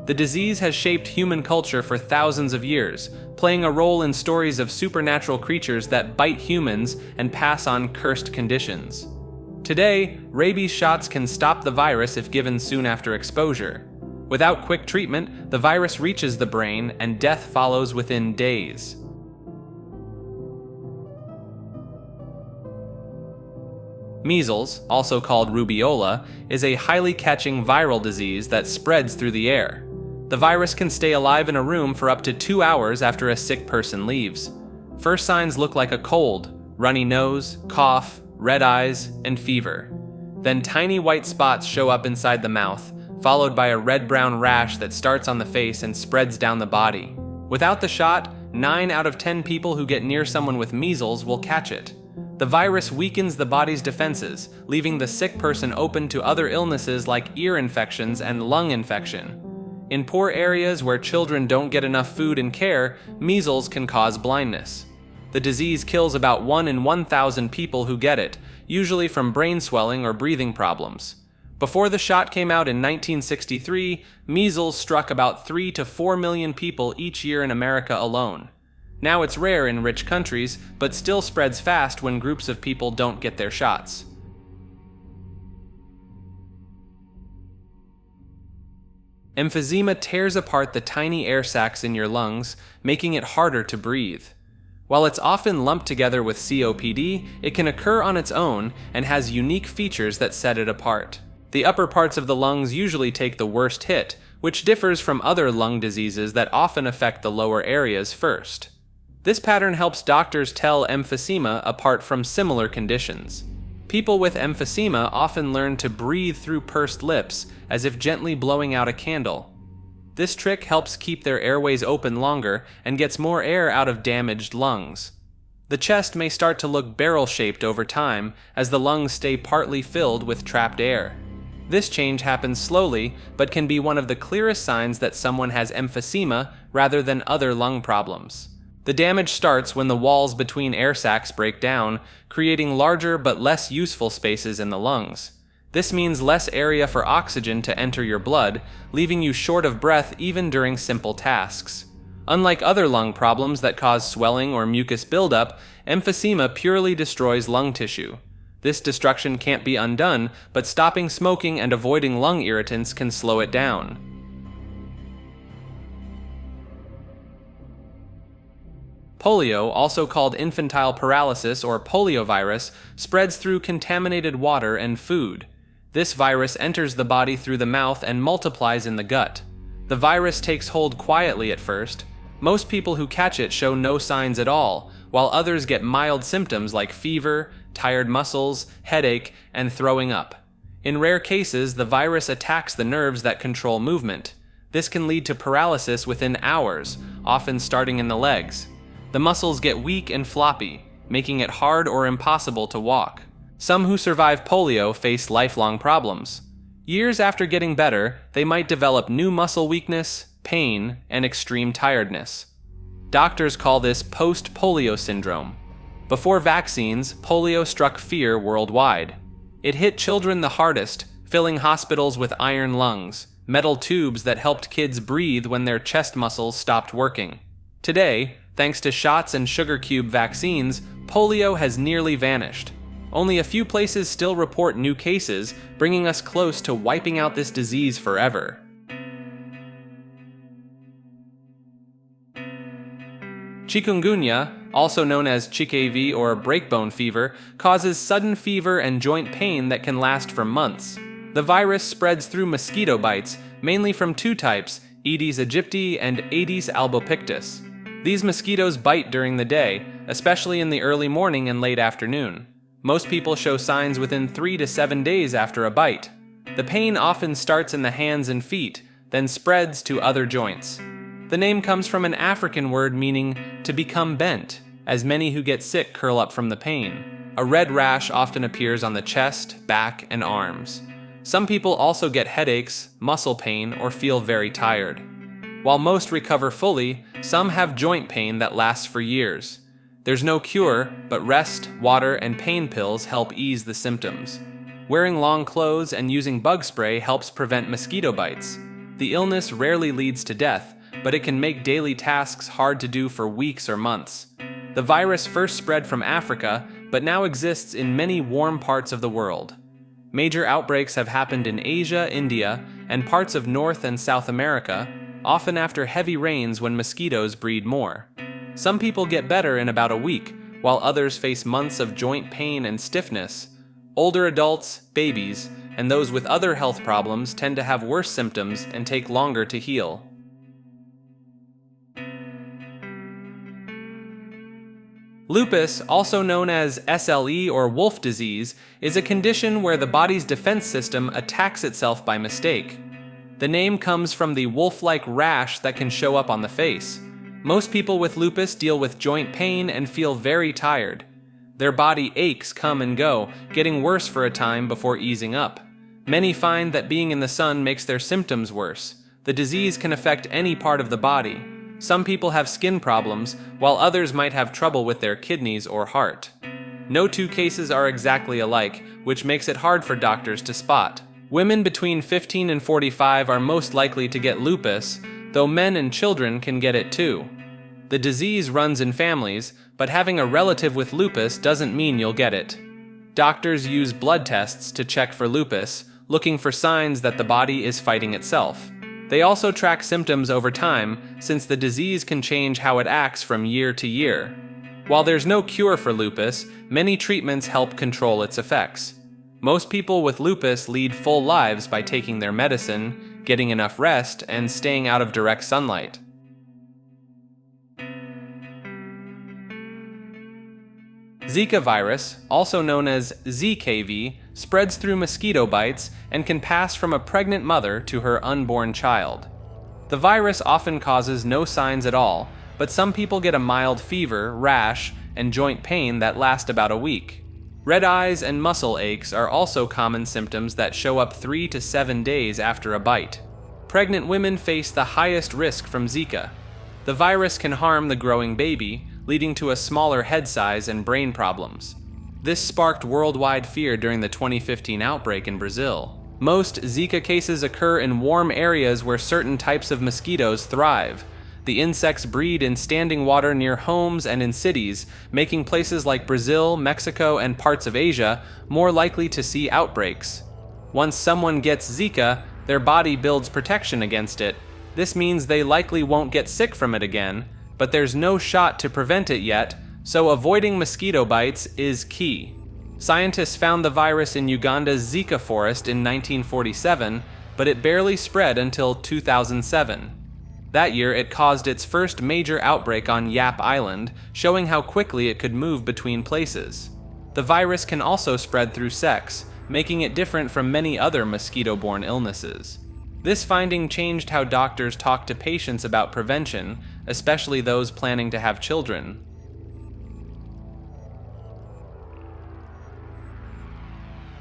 [SPEAKER 2] The disease has shaped human culture for thousands of years, playing a role in stories of supernatural creatures that bite humans and pass on cursed conditions. Today, rabies shots can stop the virus if given soon after exposure. Without quick treatment, the virus reaches the brain and death follows within days. Measles, also called rubeola, is a highly catching viral disease that spreads through the air. The virus can stay alive in a room for up to 2 hours after a sick person leaves. First signs look like a cold, runny nose, cough, red eyes, and fever. Then tiny white spots show up inside the mouth, followed by a red-brown rash that starts on the face and spreads down the body. Without the shot, 9 out of 10 people who get near someone with measles will catch it. The virus weakens the body's defenses, leaving the sick person open to other illnesses like ear infections and lung infection. In poor areas where children don't get enough food and care, measles can cause blindness. The disease kills about 1 in 1,000 people who get it, usually from brain swelling or breathing problems. Before the shot came out in 1963, measles struck about 3 to 4 million people each year in America alone. Now it's rare in rich countries, but still spreads fast when groups of people don't get their shots. Emphysema tears apart the tiny air sacs in your lungs, making it harder to breathe. While it's often lumped together with COPD, it can occur on its own and has unique features that set it apart. The upper parts of the lungs usually take the worst hit, which differs from other lung diseases that often affect the lower areas first. This pattern helps doctors tell emphysema apart from similar conditions. People with emphysema often learn to breathe through pursed lips, as if gently blowing out a candle. This trick helps keep their airways open longer and gets more air out of damaged lungs. The chest may start to look barrel-shaped over time, as the lungs stay partly filled with trapped air. This change happens slowly, but can be one of the clearest signs that someone has emphysema rather than other lung problems. The damage starts when the walls between air sacs break down, creating larger but less useful spaces in the lungs. This means less area for oxygen to enter your blood, leaving you short of breath even during simple tasks. Unlike other lung problems that cause swelling or mucus buildup, emphysema purely destroys lung tissue. This destruction can't be undone, but stopping smoking and avoiding lung irritants can slow it down. Polio, also called infantile paralysis or poliovirus, spreads through contaminated water and food. This virus enters the body through the mouth and multiplies in the gut. The virus takes hold quietly at first. Most people who catch it show no signs at all, while others get mild symptoms like fever, tired muscles, headache, and throwing up. In rare cases, the virus attacks the nerves that control movement. This can lead to paralysis within hours, often starting in the legs. The muscles get weak and floppy, making it hard or impossible to walk. Some who survive polio face lifelong problems. Years after getting better, they might develop new muscle weakness, pain, and extreme tiredness. Doctors call this post-polio syndrome. Before vaccines, polio struck fear worldwide. It hit children the hardest, filling hospitals with iron lungs, metal tubes that helped kids breathe when their chest muscles stopped working. Today, thanks to shots and sugar cube vaccines, polio has nearly vanished. Only a few places still report new cases, bringing us close to wiping out this disease forever. Chikungunya, also known as ChiKV or breakbone fever, causes sudden fever and joint pain that can last for months. The virus spreads through mosquito bites, mainly from two types, Aedes aegypti and Aedes albopictus. These mosquitoes bite during the day, especially in the early morning and late afternoon. Most people show signs within 3 to 7 days after a bite. The pain often starts in the hands and feet, then spreads to other joints. The name comes from an African word meaning to become bent, as many who get sick curl up from the pain. A red rash often appears on the chest, back, and arms. Some people also get headaches, muscle pain, or feel very tired. While most recover fully, some have joint pain that lasts for years. There's no cure, but rest, water, and pain pills help ease the symptoms. Wearing long clothes and using bug spray helps prevent mosquito bites. The illness rarely leads to death, but it can make daily tasks hard to do for weeks or months. The virus first spread from Africa, but now exists in many warm parts of the world. Major outbreaks have happened in Asia, India, and parts of North and South America, often after heavy rains when mosquitoes breed more. Some people get better in about a week, while others face months of joint pain and stiffness. Older adults, babies, and those with other health problems tend to have worse symptoms and take longer to heal. Lupus, also known as SLE or wolf disease, is a condition where the body's defense system attacks itself by mistake. The name comes from the wolf-like rash that can show up on the face. Most people with lupus deal with joint pain and feel very tired. Their body aches come and go, getting worse for a time before easing up. Many find that being in the sun makes their symptoms worse. The disease can affect any part of the body. Some people have skin problems, while others might have trouble with their kidneys or heart. No two cases are exactly alike, which makes it hard for doctors to spot. Women between 15 and 45 are most likely to get lupus, though men and children can get it too. The disease runs in families, but having a relative with lupus doesn't mean you'll get it. Doctors use blood tests to check for lupus, looking for signs that the body is fighting itself. They also track symptoms over time, since the disease can change how it acts from year to year. While there's no cure for lupus, many treatments help control its effects. Most people with lupus lead full lives by taking their medicine, getting enough rest, and staying out of direct sunlight. Zika virus, also known as ZKV, spreads through mosquito bites and can pass from a pregnant mother to her unborn child. The virus often causes no signs at all, but some people get a mild fever, rash, and joint pain that last about a week. Red eyes and muscle aches are also common symptoms that show up 3 to 7 days after a bite. Pregnant women face the highest risk from Zika. The virus can harm the growing baby, leading to a smaller head size and brain problems. This sparked worldwide fear during the 2015 outbreak in Brazil. Most Zika cases occur in warm areas where certain types of mosquitoes thrive. The insects breed in standing water near homes and in cities, making places like Brazil, Mexico, and parts of Asia more likely to see outbreaks. Once someone gets Zika, their body builds protection against it. This means they likely won't get sick from it again, but there's no shot to prevent it yet, so avoiding mosquito bites is key. Scientists found the virus in Uganda's Zika forest in 1947, but it barely spread until 2007. That year, it caused its first major outbreak on Yap Island, showing how quickly it could move between places. The virus can also spread through sex, making it different from many other mosquito-borne illnesses. This finding changed how doctors talk to patients about prevention, especially those planning to have children.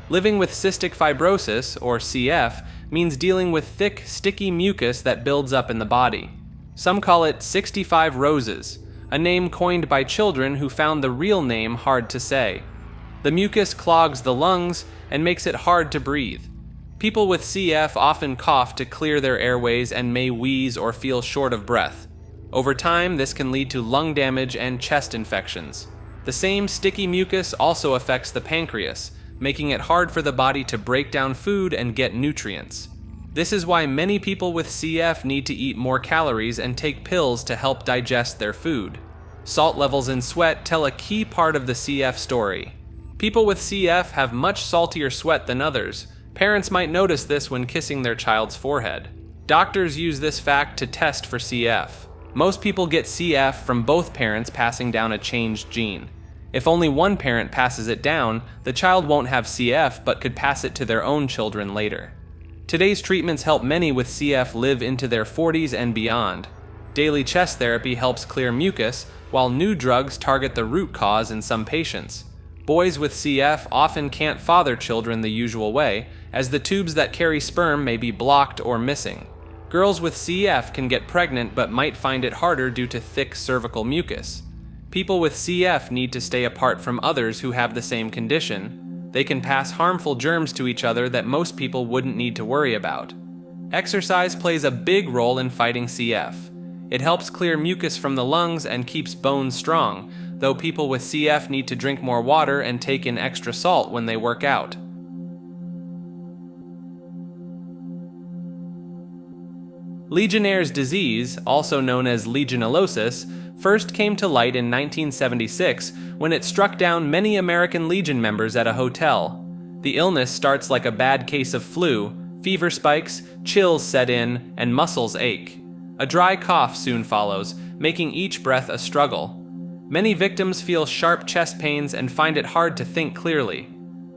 [SPEAKER 2] Living with cystic fibrosis, or CF, means dealing with thick, sticky mucus that builds up in the body. Some call it 65 roses, a name coined by children who found the real name hard to say. The mucus clogs the lungs and makes it hard to breathe. People with CF often cough to clear their airways and may wheeze or feel short of breath. Over time, this can lead to lung damage and chest infections. The same sticky mucus also affects the pancreas, making it hard for the body to break down food and get nutrients. This is why many people with CF need to eat more calories and take pills to help digest their food. Salt levels in sweat tell a key part of the CF story. People with CF have much saltier sweat than others. Parents might notice this when kissing their child's forehead. Doctors use this fact to test for CF. Most people get CF from both parents passing down a changed gene. If only one parent passes it down, the child won't have CF but could pass it to their own children later. Today's treatments help many with CF live into their 40s and beyond. Daily chest therapy helps clear mucus, while new drugs target the root cause in some patients. Boys with CF often can't father children the usual way, as the tubes that carry sperm may be blocked or missing. Girls with CF can get pregnant but might find it harder due to thick cervical mucus. People with CF need to stay apart from others who have the same condition. They can pass harmful germs to each other that most people wouldn't need to worry about. Exercise plays a big role in fighting CF. It helps clear mucus from the lungs and keeps bones strong, though people with CF need to drink more water and take in extra salt when they work out. Legionnaire's disease, also known as Legionellosis, first came to light in 1976 when it struck down many American Legion members at a hotel. The illness starts like a bad case of flu, fever spikes, chills set in, and muscles ache. A dry cough soon follows, making each breath a struggle. Many victims feel sharp chest pains and find it hard to think clearly.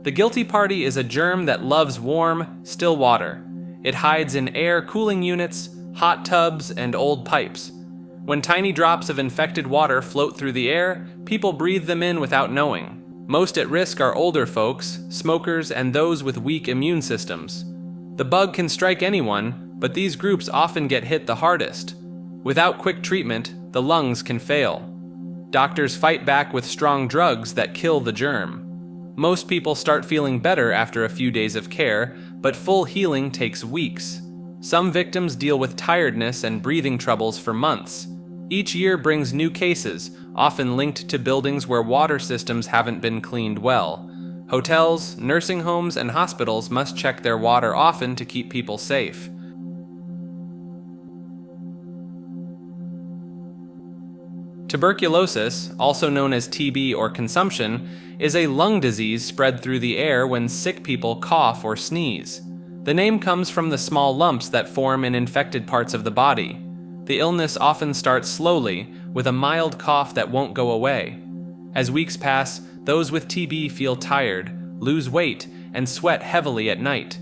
[SPEAKER 2] The guilty party is a germ that loves warm, still water. It hides in air cooling units, hot tubs, and old pipes. When tiny drops of infected water float through the air, people breathe them in without knowing. Most at risk are older folks, smokers, and those with weak immune systems. The bug can strike anyone, but these groups often get hit the hardest. Without quick treatment, the lungs can fail. Doctors fight back with strong drugs that kill the germ. Most people start feeling better after a few days of care, but full healing takes weeks. Some victims deal with tiredness and breathing troubles for months. Each year brings new cases, often linked to buildings where water systems haven't been cleaned well. Hotels, nursing homes, and hospitals must check their water often to keep people safe. Tuberculosis, also known as TB or consumption, is a lung disease spread through the air when sick people cough or sneeze. The name comes from the small lumps that form in infected parts of the body. The illness often starts slowly, with a mild cough that won't go away. As weeks pass, those with TB feel tired, lose weight, and sweat heavily at night.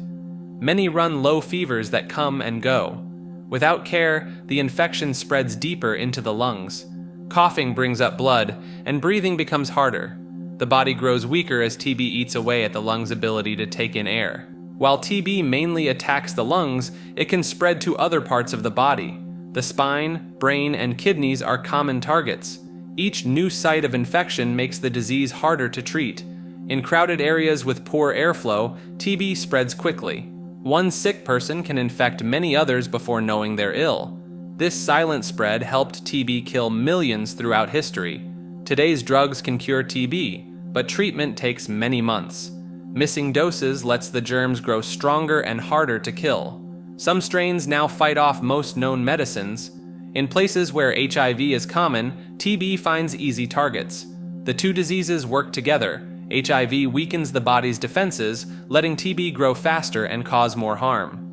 [SPEAKER 2] Many run low fevers that come and go. Without care, the infection spreads deeper into the lungs. Coughing brings up blood, and breathing becomes harder. The body grows weaker as TB eats away at the lung's ability to take in air. While TB mainly attacks the lungs, it can spread to other parts of the body. The spine, brain, and kidneys are common targets. Each new site of infection makes the disease harder to treat. In crowded areas with poor airflow, TB spreads quickly. One sick person can infect many others before knowing they're ill. This silent spread helped TB kill millions throughout history. Today's drugs can cure TB, but treatment takes many months. Missing doses lets the germs grow stronger and harder to kill. Some strains now fight off most known medicines. In places where HIV is common, TB finds easy targets. The two diseases work together. HIV weakens the body's defenses, letting TB grow faster and cause more harm.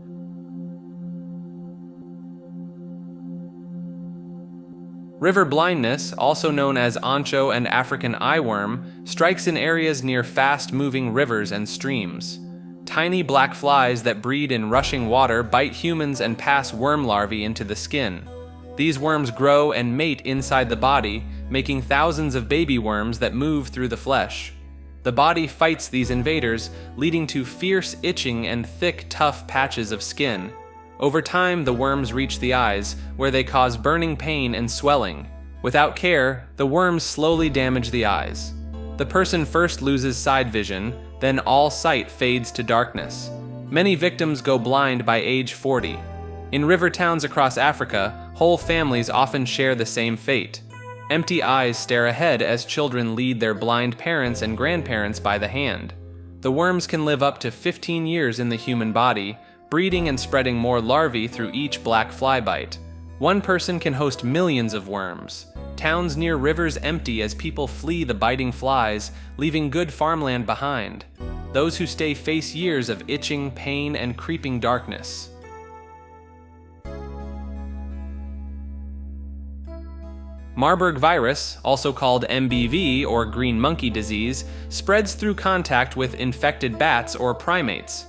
[SPEAKER 2] River blindness, also known as ancho and African eyeworm, strikes in areas near fast-moving rivers and streams. Tiny black flies that breed in rushing water bite humans and pass worm larvae into the skin. These worms grow and mate inside the body, making thousands of baby worms that move through the flesh. The body fights these invaders, leading to fierce itching and thick, tough patches of skin. Over time, the worms reach the eyes, where they cause burning pain and swelling. Without care, the worms slowly damage the eyes. The person first loses side vision, then all sight fades to darkness. Many victims go blind by age 40. In river towns across Africa, whole families often share the same fate. Empty eyes stare ahead as children lead their blind parents and grandparents by the hand. The worms can live up to 15 years in the human body, breeding and spreading more larvae through each black fly bite. One person can host millions of worms. Towns near rivers empty as people flee the biting flies, leaving good farmland behind. Those who stay face years of itching, pain, and creeping darkness. Marburg virus, also called MBV or green monkey disease, spreads through contact with infected bats or primates.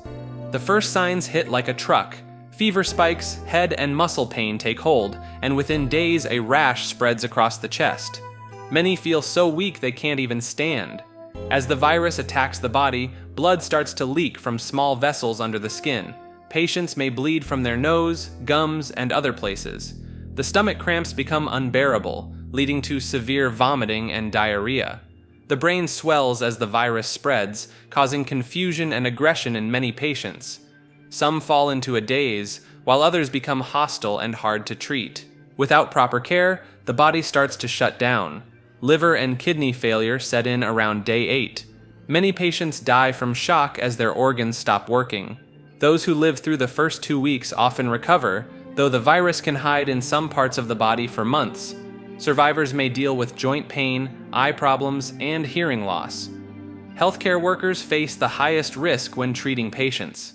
[SPEAKER 2] The first signs hit like a truck. Fever spikes, head and muscle pain take hold, and within days a rash spreads across the chest. Many feel so weak they can't even stand. As the virus attacks the body, blood starts to leak from small vessels under the skin. Patients may bleed from their nose, gums, and other places. The stomach cramps become unbearable, leading to severe vomiting and diarrhea. The brain swells as the virus spreads, causing confusion and aggression in many patients. Some fall into a daze, while others become hostile and hard to treat. Without proper care, the body starts to shut down. Liver and kidney failure set in around day 8. Many patients die from shock as their organs stop working. Those who live through the first 2 weeks often recover, though the virus can hide in some parts of the body for months. Survivors may deal with joint pain, eye problems, and hearing loss. Healthcare workers face the highest risk when treating patients.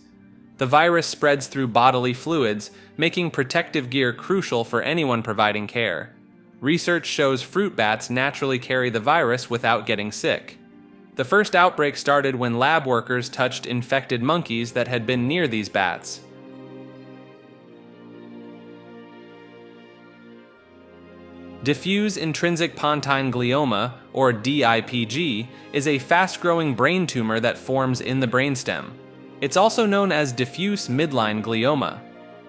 [SPEAKER 2] The virus spreads through bodily fluids, making protective gear crucial for anyone providing care. Research shows fruit bats naturally carry the virus without getting sick. The first outbreak started when lab workers touched infected monkeys that had been near these bats. Diffuse intrinsic pontine glioma, or DIPG, is a fast-growing brain tumor that forms in the brainstem. It's also known as diffuse midline glioma.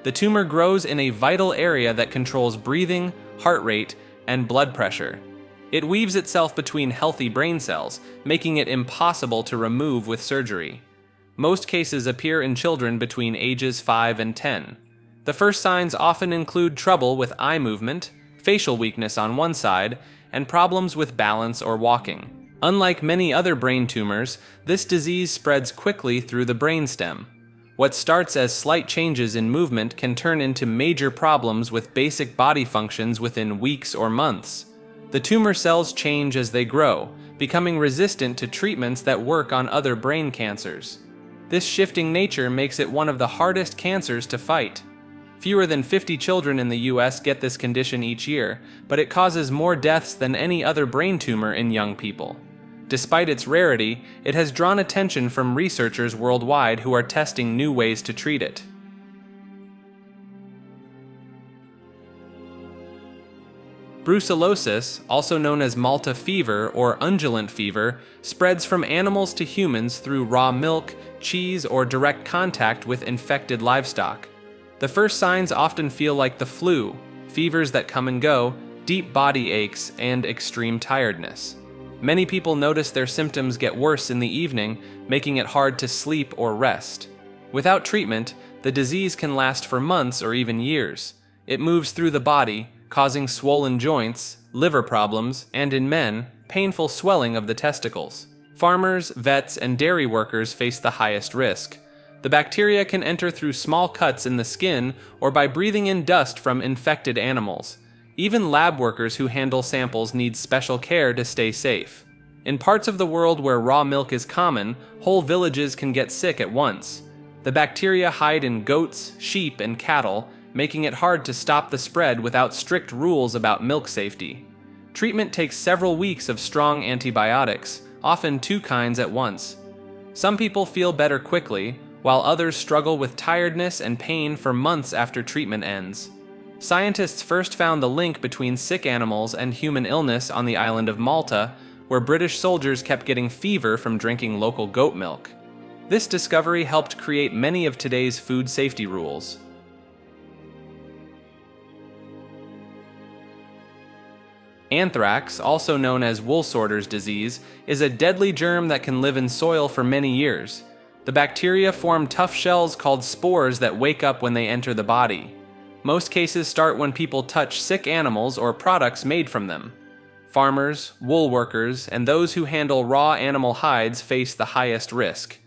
[SPEAKER 2] The tumor grows in a vital area that controls breathing, heart rate, and blood pressure. It weaves itself between healthy brain cells, making it impossible to remove with surgery. Most cases appear in children between ages 5 and 10. The first signs often include trouble with eye movement, facial weakness on one side, and problems with balance or walking. Unlike many other brain tumors, this disease spreads quickly through the brainstem. What starts as slight changes in movement can turn into major problems with basic body functions within weeks or months. The tumor cells change as they grow, becoming resistant to treatments that work on other brain cancers. This shifting nature makes it one of the hardest cancers to fight. Fewer than 50 children in the US get this condition each year, but it causes more deaths than any other brain tumor in young people. Despite its rarity, it has drawn attention from researchers worldwide who are testing new ways to treat it. Brucellosis, also known as Malta fever or undulant fever, spreads from animals to humans through raw milk, cheese, or direct contact with infected livestock. The first signs often feel like the flu, fevers that come and go, deep body aches, and extreme tiredness. Many people notice their symptoms get worse in the evening, making it hard to sleep or rest. Without treatment, the disease can last for months or even years. It moves through the body, causing swollen joints, liver problems, and in men, painful swelling of the testicles. Farmers, vets, and dairy workers face the highest risk. The bacteria can enter through small cuts in the skin or by breathing in dust from infected animals. Even lab workers who handle samples need special care to stay safe. In parts of the world where raw milk is common, whole villages can get sick at once. The bacteria hide in goats, sheep, and cattle, making it hard to stop the spread without strict rules about milk safety. Treatment takes several weeks of strong antibiotics, often 2 kinds at once. Some people feel better quickly, while others struggle with tiredness and pain for months after treatment ends. Scientists first found the link between sick animals and human illness on the island of Malta, where British soldiers kept getting fever from drinking local goat milk. This discovery helped create many of today's food safety rules. Anthrax, also known as wool sorter's disease, is a deadly germ that can live in soil for many years. The bacteria form tough shells called spores that wake up when they enter the body. Most cases start when people touch sick animals or products made from them. Farmers, wool workers, and those who handle raw animal hides face the highest risk.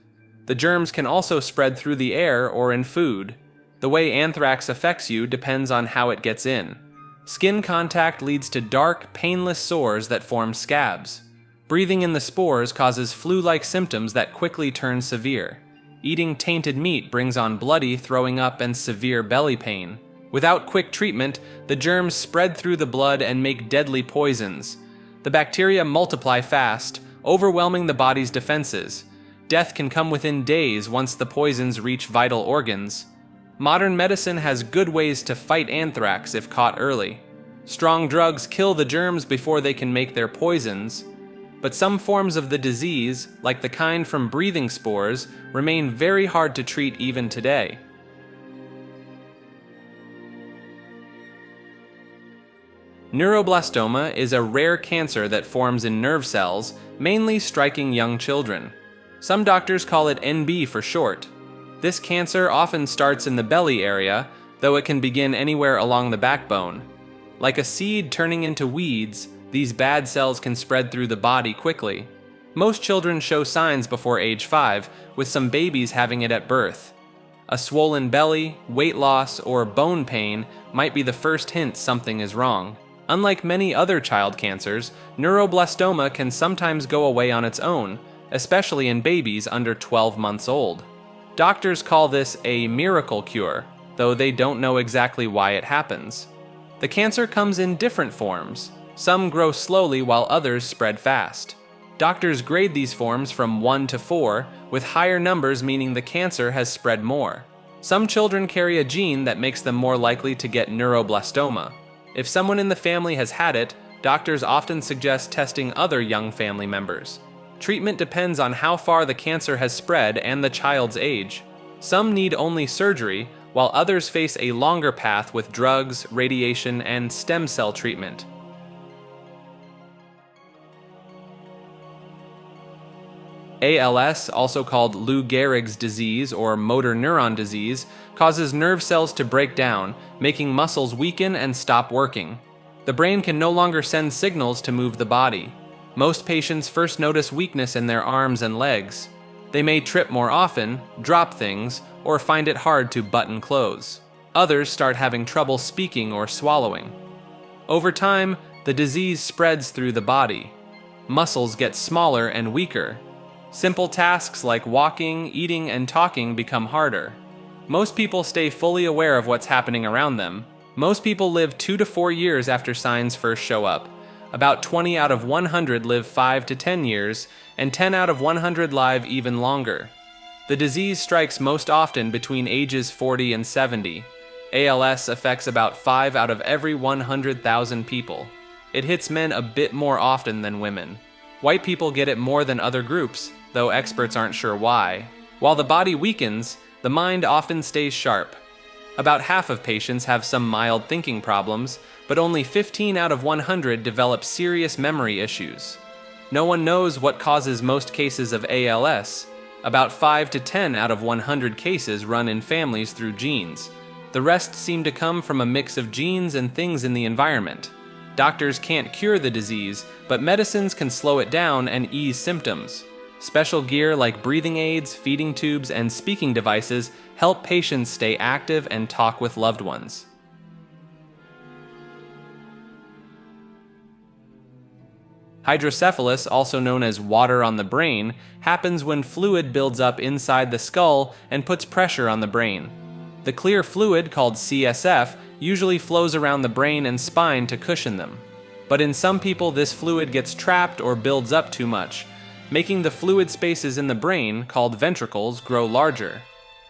[SPEAKER 2] The germs can also spread through the air or in food. The way anthrax affects you depends on how it gets in. Skin contact leads to dark, painless sores that form scabs. Breathing in the spores causes flu-like symptoms that quickly turn severe. Eating tainted meat brings on bloody, throwing up, and severe belly pain. Without quick treatment, the germs spread through the blood and make deadly poisons. The bacteria multiply fast, overwhelming the body's defenses. Death can come within days once the poisons reach vital organs. Modern medicine has good ways to fight anthrax if caught early. Strong drugs kill the germs before they can make their poisons, but some forms of the disease, like the kind from breathing spores, remain very hard to treat even today. Neuroblastoma is a rare cancer that forms in nerve cells, mainly striking young children. Some doctors call it NB for short. This cancer often starts in the belly area, though it can begin anywhere along the backbone. Like a seed turning into weeds, these bad cells can spread through the body quickly. Most children show signs before age 5, with some babies having it at birth. A swollen belly, weight loss, or bone pain might be the first hint something is wrong. Unlike many other child cancers, neuroblastoma can sometimes go away on its own, especially in babies under 12 months old. Doctors call this a miracle cure, though they don't know exactly why it happens. The cancer comes in different forms. Some grow slowly while others spread fast. Doctors grade these forms from 1 to 4, with higher numbers meaning the cancer has spread more. Some children carry a gene that makes them more likely to get neuroblastoma. If someone in the family has had it, doctors often suggest testing other young family members. Treatment depends on how far the cancer has spread and the child's age. Some need only surgery, while others face a longer path with drugs, radiation, and stem cell treatment. ALS, also called Lou Gehrig's disease or motor neuron disease, causes nerve cells to break down, making muscles weaken and stop working. The brain can no longer send signals to move the body. Most patients first notice weakness in their arms and legs. They may trip more often, drop things, or find it hard to button clothes. Others start having trouble speaking or swallowing. Over time, the disease spreads through the body. Muscles get smaller and weaker. Simple tasks like walking, eating, and talking become harder. Most people stay fully aware of what's happening around them. Most people live 2 to 4 years after signs first show up. About 20 out of 100 live 5 to 10 years, and 10 out of 100 live even longer. The disease strikes most often between ages 40 and 70. ALS affects about 5 out of every 100,000 people. it hits men a bit more often than women. White people get it more than other groups, though experts aren't sure why. While the body weakens, the mind often stays sharp. About half of patients have some mild thinking problems, but only 15 out of 100 develop serious memory issues. No one knows what causes most cases of ALS. About 5 to 10 out of 100 cases run in families through genes. The rest seem to come from a mix of genes and things in the environment. Doctors can't cure the disease, but medicines can slow it down and ease symptoms. Special gear like breathing aids, feeding tubes, and speaking devices help patients stay active and talk with loved ones. Hydrocephalus, also known as water on the brain, happens when fluid builds up inside the skull and puts pressure on the brain. The clear fluid, called CSF, usually flows around the brain and spine to cushion them. But in some people, this fluid gets trapped or builds up too much, making the fluid spaces in the brain, called ventricles, grow larger.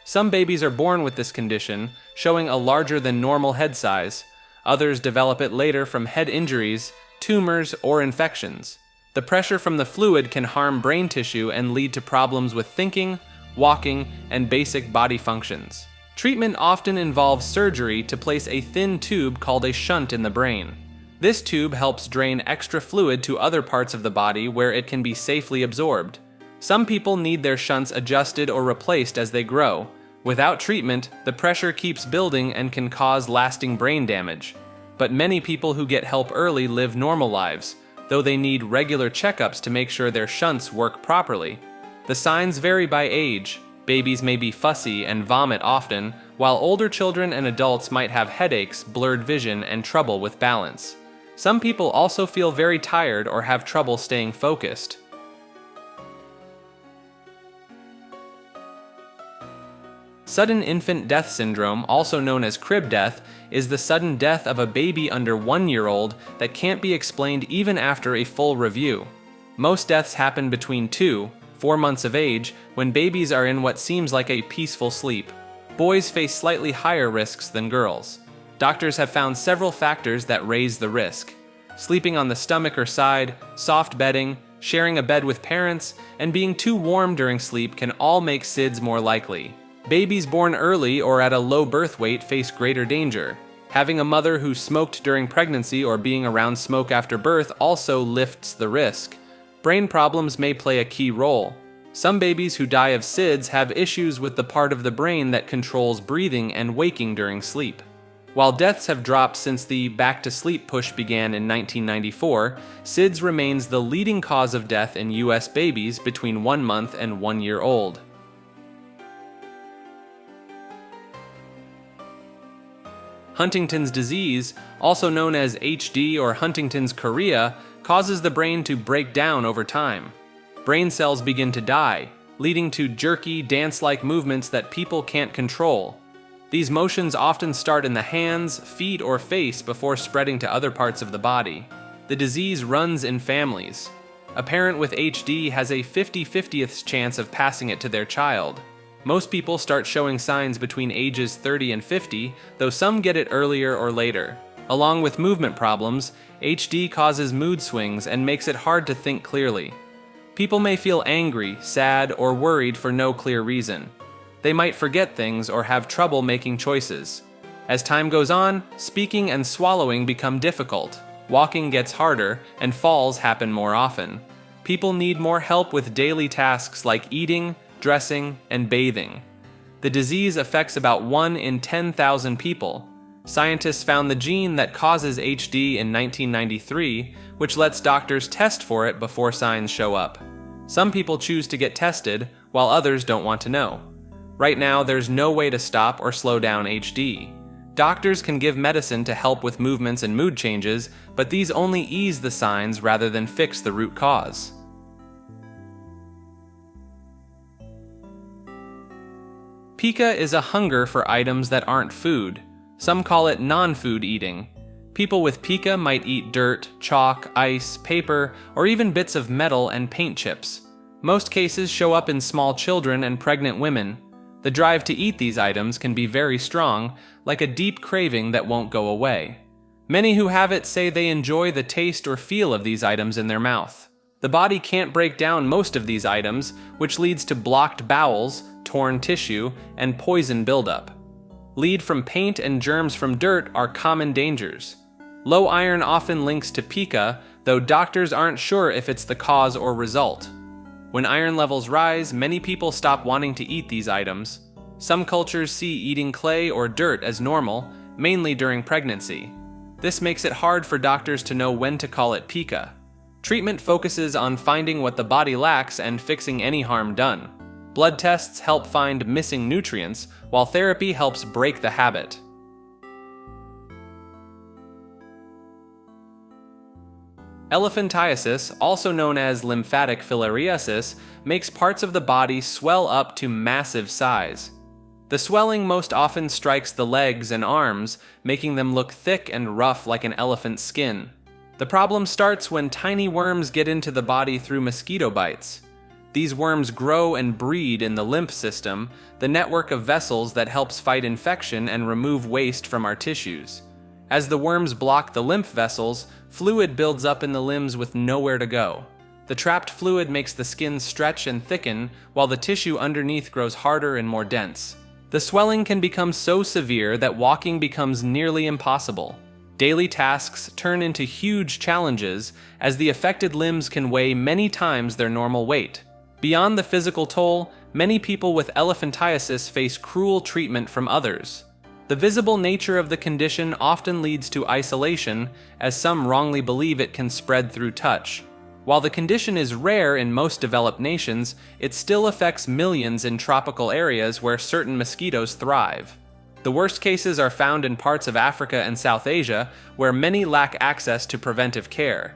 [SPEAKER 2] Some babies are born with this condition, showing a larger than normal head size. Others develop it later from head injuries, tumors, or infections. The pressure from the fluid can harm brain tissue and lead to problems with thinking, walking, and basic body functions. Treatment often involves surgery to place a thin tube called a shunt in the brain. This tube helps drain extra fluid to other parts of the body where it can be safely absorbed. Some people need their shunts adjusted or replaced as they grow. Without treatment, the pressure keeps building and can cause lasting brain damage. But many people who get help early live normal lives, though they need regular checkups to make sure their shunts work properly. The signs vary by age. Babies may be fussy and vomit often, while older children and adults might have headaches, blurred vision, and trouble with balance. Some people also feel very tired or have trouble staying focused. Sudden infant death syndrome, also known as crib death, is the sudden death of a baby under 1 year old that can't be explained even after a full review. Most deaths happen between 4 months of age, when babies are in what seems like a peaceful sleep. Boys face slightly higher risks than girls. Doctors have found several factors that raise the risk. Sleeping on the stomach or side, soft bedding, sharing a bed with parents, and being too warm during sleep can all make SIDS more likely. Babies born early or at a low birth weight face greater danger. Having a mother who smoked during pregnancy or being around smoke after birth also lifts the risk. Brain problems may play a key role. Some babies who die of SIDS have issues with the part of the brain that controls breathing and waking during sleep. While deaths have dropped since the back to sleep push began in 1994, SIDS remains the leading cause of death in US babies between 1 month and 1 year old. Huntington's disease, also known as HD or Huntington's chorea, causes the brain to break down over time. Brain cells begin to die, leading to jerky, dance-like movements that people can't control. These motions often start in the hands, feet, or face before spreading to other parts of the body. The disease runs in families. A parent with HD has a 50/50th chance of passing it to their child. Most people start showing signs between ages 30 and 50, though some get it earlier or later. Along with movement problems, HD causes mood swings and makes it hard to think clearly. People may feel angry, sad, or worried for no clear reason. They might forget things or have trouble making choices. As time goes on, speaking and swallowing become difficult. Walking gets harder, and falls happen more often. People need more help with daily tasks like eating, dressing, and bathing. The disease affects about 1 in 10,000 people. Scientists found the gene that causes HD in 1993, which lets doctors test for it before signs show up. Some people choose to get tested, while others don't want to know. Right now, there's no way to stop or slow down HD. Doctors can give medicine to help with movements and mood changes, but these only ease the signs rather than fix the root cause. Pica is a hunger for items that aren't food. Some call it non-food eating. People with pica might eat dirt, chalk, ice, paper, or even bits of metal and paint chips. Most cases show up in small children and pregnant women. The drive to eat these items can be very strong, like a deep craving that won't go away. Many who have it say they enjoy the taste or feel of these items in their mouth. The body can't break down most of these items, which leads to blocked bowels, torn tissue, and poison buildup. Lead from paint and germs from dirt are common dangers. Low iron often links to pica, though doctors aren't sure if it's the cause or result. When iron levels rise, many people stop wanting to eat these items. Some cultures see eating clay or dirt as normal, mainly during pregnancy. This makes it hard for doctors to know when to call it pica. Treatment focuses on finding what the body lacks and fixing any harm done. Blood tests help find missing nutrients, while therapy helps break the habit. Elephantiasis, also known as lymphatic filariasis, makes parts of the body swell up to massive size. The swelling most often strikes the legs and arms, making them look thick and rough like an elephant's skin. The problem starts when tiny worms get into the body through mosquito bites. These worms grow and breed in the lymph system, the network of vessels that helps fight infection and remove waste from our tissues. As the worms block the lymph vessels, fluid builds up in the limbs with nowhere to go. The trapped fluid makes the skin stretch and thicken, while the tissue underneath grows harder and more dense. The swelling can become so severe that walking becomes nearly impossible. Daily tasks turn into huge challenges, as the affected limbs can weigh many times their normal weight. Beyond the physical toll, many people with elephantiasis face cruel treatment from others. The visible nature of the condition often leads to isolation, as some wrongly believe it can spread through touch. While the condition is rare in most developed nations, it still affects millions in tropical areas where certain mosquitoes thrive. The worst cases are found in parts of Africa and South Asia, where many lack access to preventive care.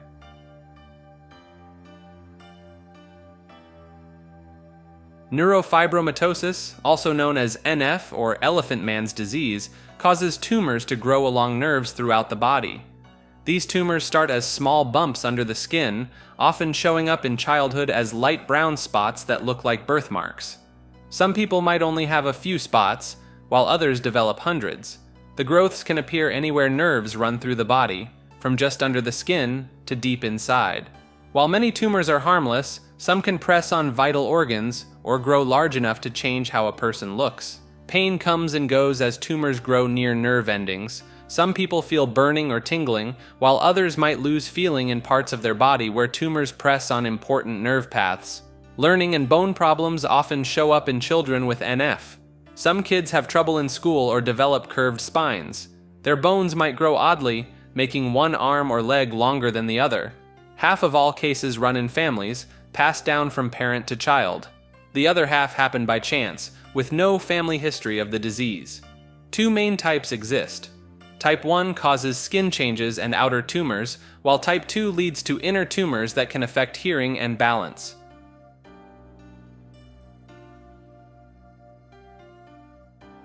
[SPEAKER 2] Neurofibromatosis, also known as NF or elephant man's disease, causes tumors to grow along nerves throughout the body. These tumors start as small bumps under the skin, often showing up in childhood as light brown spots that look like birthmarks. Some people might only have a few spots, while others develop hundreds. The growths can appear anywhere nerves run through the body, from just under the skin to deep inside. While many tumors are harmless, some can press on vital organs or grow large enough to change how a person looks. Pain comes and goes as tumors grow near nerve endings. Some people feel burning or tingling, while others might lose feeling in parts of their body where tumors press on important nerve paths. Learning and bone problems often show up in children with NF. Some kids have trouble in school or develop curved spines. Their bones might grow oddly, making one arm or leg longer than the other. Half of all cases run in families, passed down from parent to child. The other half happen by chance, with no family history of the disease. Two main types exist. Type 1 causes skin changes and outer tumors, while Type 2 leads to inner tumors that can affect hearing and balance.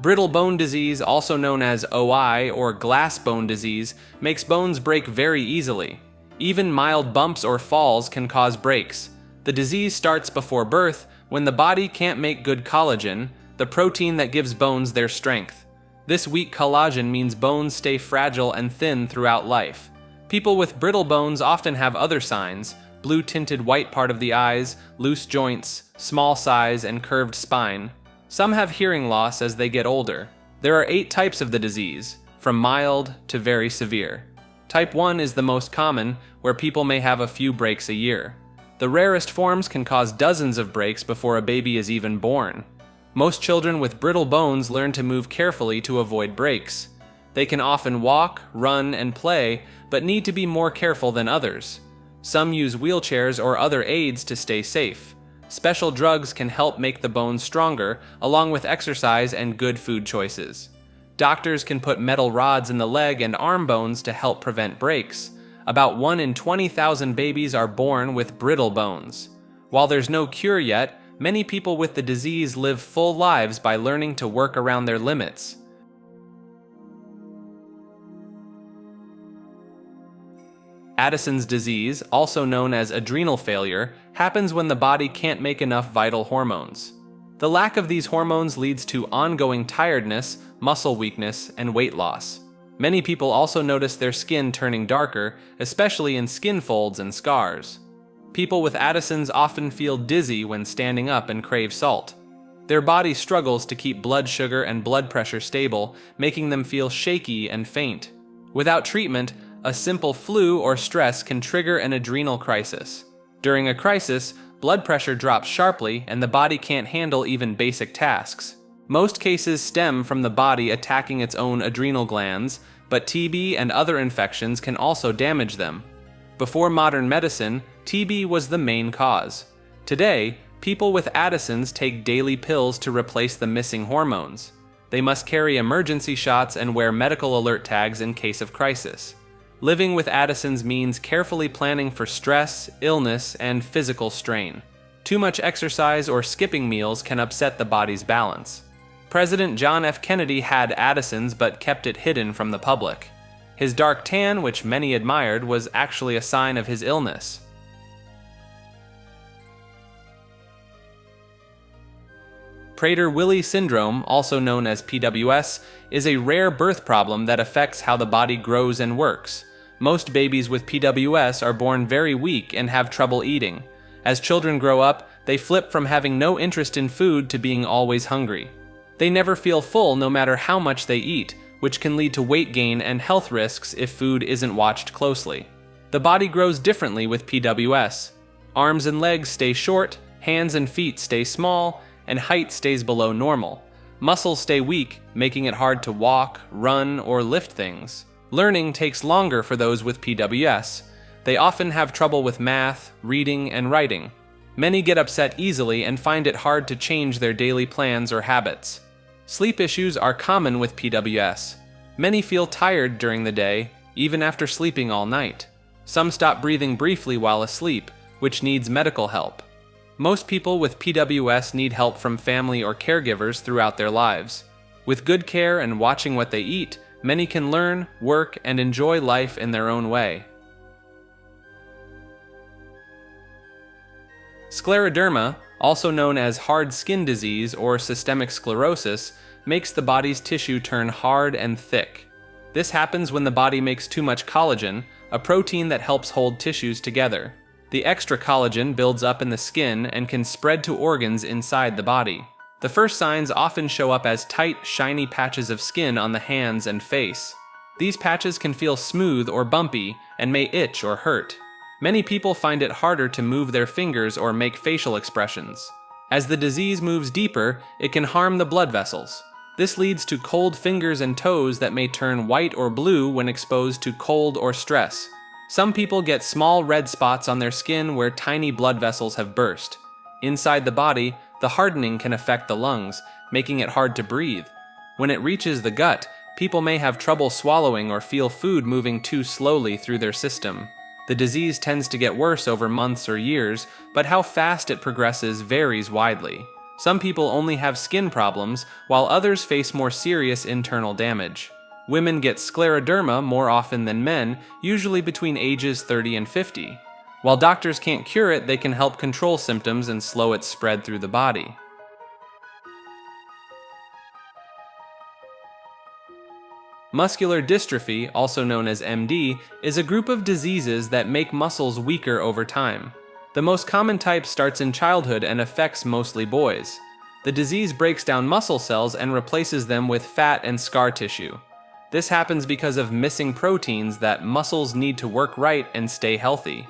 [SPEAKER 2] Brittle bone disease, also known as OI or glass bone disease, makes bones break very easily. Even mild bumps or falls can cause breaks. The disease starts before birth, when the body can't make good collagen, the protein that gives bones their strength. This weak collagen means bones stay fragile and thin throughout life. People with brittle bones often have other signs: blue-tinted white part of the eyes, loose joints, small size, and curved spine. Some have hearing loss as they get older. There are 8 types of the disease, from mild to very severe. Type 1 is the most common, where people may have a few breaks a year. The rarest forms can cause dozens of breaks before a baby is even born. Most children with brittle bones learn to move carefully to avoid breaks. They can often walk, run, and play, but need to be more careful than others. Some use wheelchairs or other aids to stay safe. Special drugs can help make the bones stronger, along with exercise and good food choices. Doctors can put metal rods in the leg and arm bones to help prevent breaks. About 1 in 20,000 babies are born with brittle bones. While there's no cure yet, many people with the disease live full lives by learning to work around their limits. Addison's disease, also known as adrenal failure, happens when the body can't make enough vital hormones. The lack of these hormones leads to ongoing tiredness, muscle weakness, and weight loss. Many people also notice their skin turning darker, especially in skin folds and scars. People with Addison's often feel dizzy when standing up and crave salt. Their body struggles to keep blood sugar and blood pressure stable, making them feel shaky and faint. Without treatment, a simple flu or stress can trigger an adrenal crisis. During a crisis, blood pressure drops sharply and the body can't handle even basic tasks. Most cases stem from the body attacking its own adrenal glands, but TB and other infections can also damage them. Before modern medicine, TB was the main cause. Today, people with Addison's take daily pills to replace the missing hormones. They must carry emergency shots and wear medical alert tags in case of crisis. Living with Addison's means carefully planning for stress, illness, and physical strain. Too much exercise or skipping meals can upset the body's balance. President John F. Kennedy had Addison's but kept it hidden from the public. His dark tan, which many admired, was actually a sign of his illness. Prader-Willi Syndrome, also known as PWS, is a rare birth problem that affects how the body grows and works. Most babies with PWS are born very weak and have trouble eating. As children grow up, they flip from having no interest in food to being always hungry. They never feel full no matter how much they eat, which can lead to weight gain and health risks if food isn't watched closely. The body grows differently with PWS. Arms and legs stay short, hands and feet stay small, and height stays below normal. Muscles stay weak, making it hard to walk, run, or lift things. Learning takes longer for those with PWS. They often have trouble with math, reading, and writing. Many get upset easily and find it hard to change their daily plans or habits. Sleep issues are common with PWS. Many feel tired during the day, even after sleeping all night. Some stop breathing briefly while asleep, which needs medical help. Most people with PWS need help from family or caregivers throughout their lives. With good care and watching what they eat, many can learn, work, and enjoy life in their own way. Scleroderma, also known as hard skin disease or systemic sclerosis, makes the body's tissue turn hard and thick. This happens when the body makes too much collagen, a protein that helps hold tissues together. The extra collagen builds up in the skin and can spread to organs inside the body. The first signs often show up as tight, shiny patches of skin on the hands and face. These patches can feel smooth or bumpy and may itch or hurt. Many people find it harder to move their fingers or make facial expressions. As the disease moves deeper, it can harm the blood vessels. This leads to cold fingers and toes that may turn white or blue when exposed to cold or stress. Some people get small red spots on their skin where tiny blood vessels have burst. Inside the body, the hardening can affect the lungs, making it hard to breathe. When it reaches the gut, people may have trouble swallowing or feel food moving too slowly through their system. The disease tends to get worse over months or years, but how fast it progresses varies widely. Some people only have skin problems, while others face more serious internal damage. Women get scleroderma more often than men, usually between ages 30 and 50. While doctors can't cure it, they can help control symptoms and slow its spread through the body. Muscular dystrophy, also known as MD, is a group of diseases that make muscles weaker over time. The most common type starts in childhood and affects mostly boys. The disease breaks down muscle cells and replaces them with fat and scar tissue. This happens because of missing proteins that muscles need to work right and stay healthy.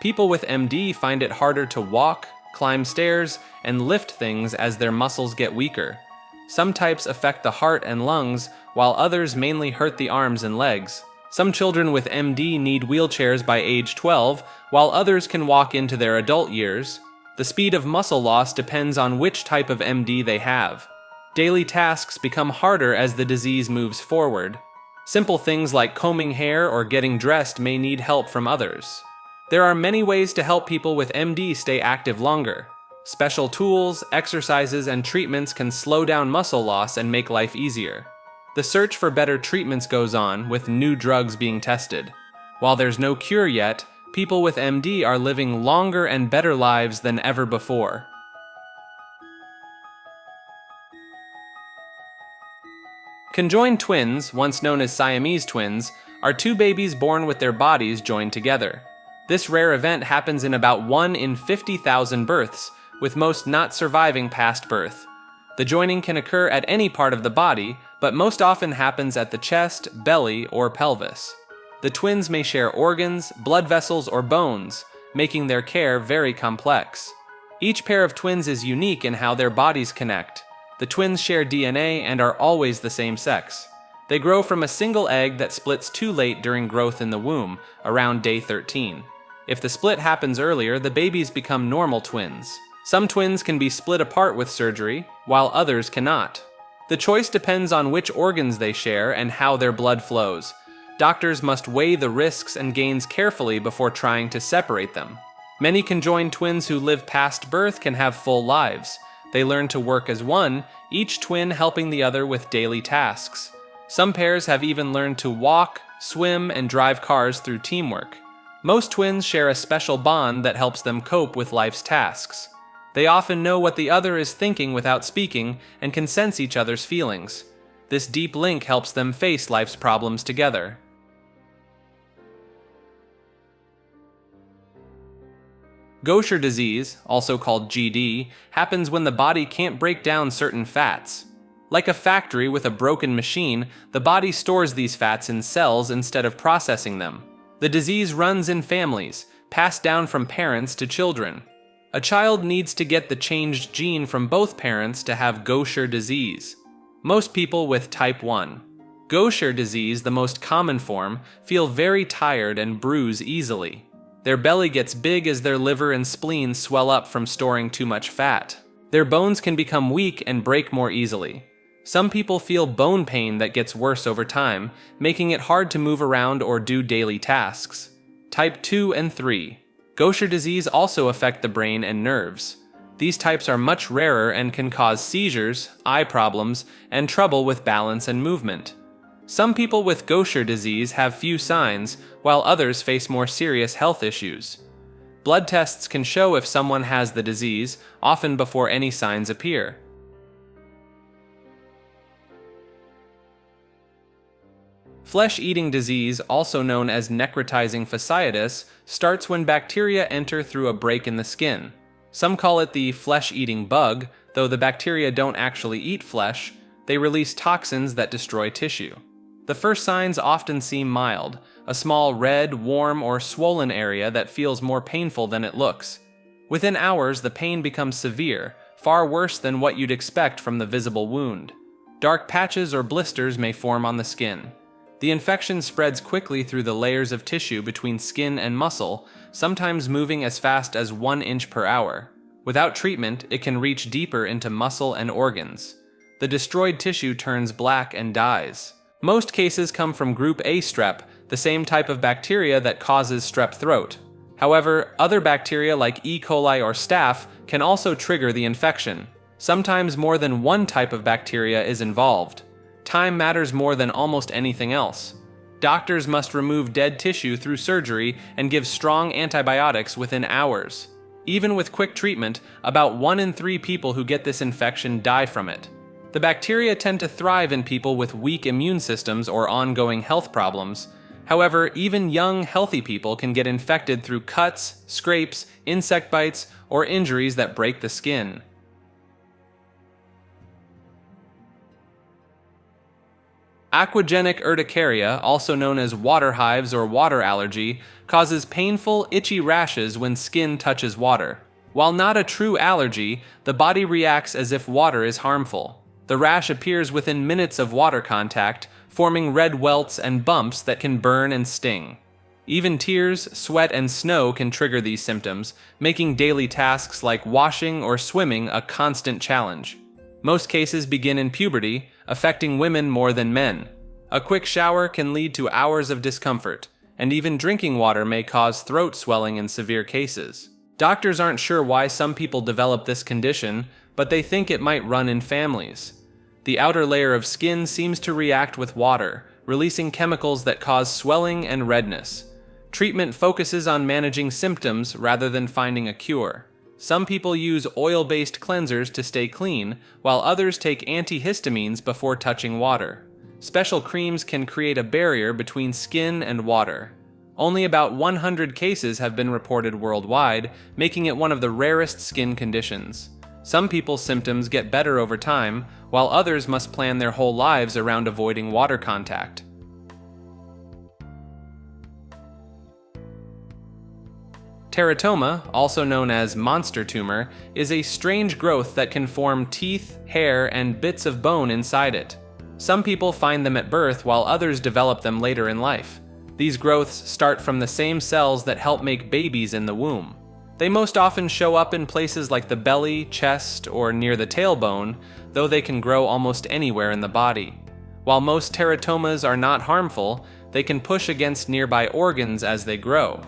[SPEAKER 2] People with MD find it harder to walk, climb stairs, and lift things as their muscles get weaker. Some types affect the heart and lungs, while others mainly hurt the arms and legs. Some children with MD need wheelchairs by age 12, while others can walk into their adult years. The speed of muscle loss depends on which type of MD they have. Daily tasks become harder as the disease moves forward. Simple things like combing hair or getting dressed may need help from others. There are many ways to help people with MD stay active longer. Special tools, exercises, and treatments can slow down muscle loss and make life easier. The search for better treatments goes on, with new drugs being tested. While there's no cure yet, people with MD are living longer and better lives than ever before. Conjoined twins, once known as Siamese twins, are two babies born with their bodies joined together. This rare event happens in about 1 in 50,000 births, with most not surviving past birth. The joining can occur at any part of the body, but most often happens at the chest, belly, or pelvis. The twins may share organs, blood vessels, or bones, making their care very complex. Each pair of twins is unique in how their bodies connect. The twins share DNA and are always the same sex. They grow from a single egg that splits too late during growth in the womb, around day 13. If the split happens earlier, the babies become normal twins. Some twins can be split apart with surgery, while others cannot. The choice depends on which organs they share and how their blood flows. Doctors must weigh the risks and gains carefully before trying to separate them. Many conjoined twins who live past birth can have full lives. They learn to work as one, each twin helping the other with daily tasks. Some pairs have even learned to walk, swim, and drive cars through teamwork. Most twins share a special bond that helps them cope with life's tasks. They often know what the other is thinking without speaking and can sense each other's feelings. This deep link helps them face life's problems together. Gaucher disease, also called GD, happens when the body can't break down certain fats. Like a factory with a broken machine, the body stores these fats in cells instead of processing them. The disease runs in families, passed down from parents to children. A child needs to get the changed gene from both parents to have Gaucher disease. Most people with type 1. Gaucher disease, the most common form, feel very tired and bruise easily. Their belly gets big as their liver and spleen swell up from storing too much fat. Their bones can become weak and break more easily. Some people feel bone pain that gets worse over time, making it hard to move around or do daily tasks. Type 2 and 3. Gaucher disease also affect the brain and nerves. These types are much rarer and can cause seizures, eye problems, and trouble with balance and movement. Some people with Gaucher disease have few signs, while others face more serious health issues. Blood tests can show if someone has the disease, often before any signs appear. Flesh-eating disease, also known as necrotizing fasciitis, starts when bacteria enter through a break in the skin. Some call it the flesh-eating bug, though the bacteria don't actually eat flesh. They release toxins that destroy tissue. The first signs often seem mild, a small red, warm, or swollen area that feels more painful than it looks. Within hours, the pain becomes severe, far worse than what you'd expect from the visible wound. Dark patches or blisters may form on the skin. The infection spreads quickly through the layers of tissue between skin and muscle, sometimes moving as fast as 1 inch per hour. Without treatment, it can reach deeper into muscle and organs. The destroyed tissue turns black and dies. Most cases come from group A strep, the same type of bacteria that causes strep throat. However, other bacteria like E. coli or staph can also trigger the infection. Sometimes more than one type of bacteria is involved. Time matters more than almost anything else. Doctors must remove dead tissue through surgery and give strong antibiotics within hours. Even with quick treatment, about 1 in 3 people who get this infection die from it. The bacteria tend to thrive in people with weak immune systems or ongoing health problems. However, even young, healthy people can get infected through cuts, scrapes, insect bites, or injuries that break the skin. Aquagenic urticaria, also known as water hives or water allergy, causes painful, itchy rashes when skin touches water. While not a true allergy, the body reacts as if water is harmful. The rash appears within minutes of water contact, forming red welts and bumps that can burn and sting. Even tears, sweat, and snow can trigger these symptoms, making daily tasks like washing or swimming a constant challenge. Most cases begin in puberty, affecting women more than men. A quick shower can lead to hours of discomfort, and even drinking water may cause throat swelling in severe cases. Doctors aren't sure why some people develop this condition, but they think it might run in families. The outer layer of skin seems to react with water, releasing chemicals that cause swelling and redness. Treatment focuses on managing symptoms rather than finding a cure. Some people use oil-based cleansers to stay clean, while others take antihistamines before touching water. Special creams can create a barrier between skin and water. Only about 100 cases have been reported worldwide, making it one of the rarest skin conditions. Some people's symptoms get better over time, while others must plan their whole lives around avoiding water contact. Teratoma, also known as monster tumor, is a strange growth that can form teeth, hair, and bits of bone inside it. Some people find them at birth while others develop them later in life. These growths start from the same cells that help make babies in the womb. They most often show up in places like the belly, chest, or near the tailbone, though they can grow almost anywhere in the body. While most teratomas are not harmful, they can push against nearby organs as they grow.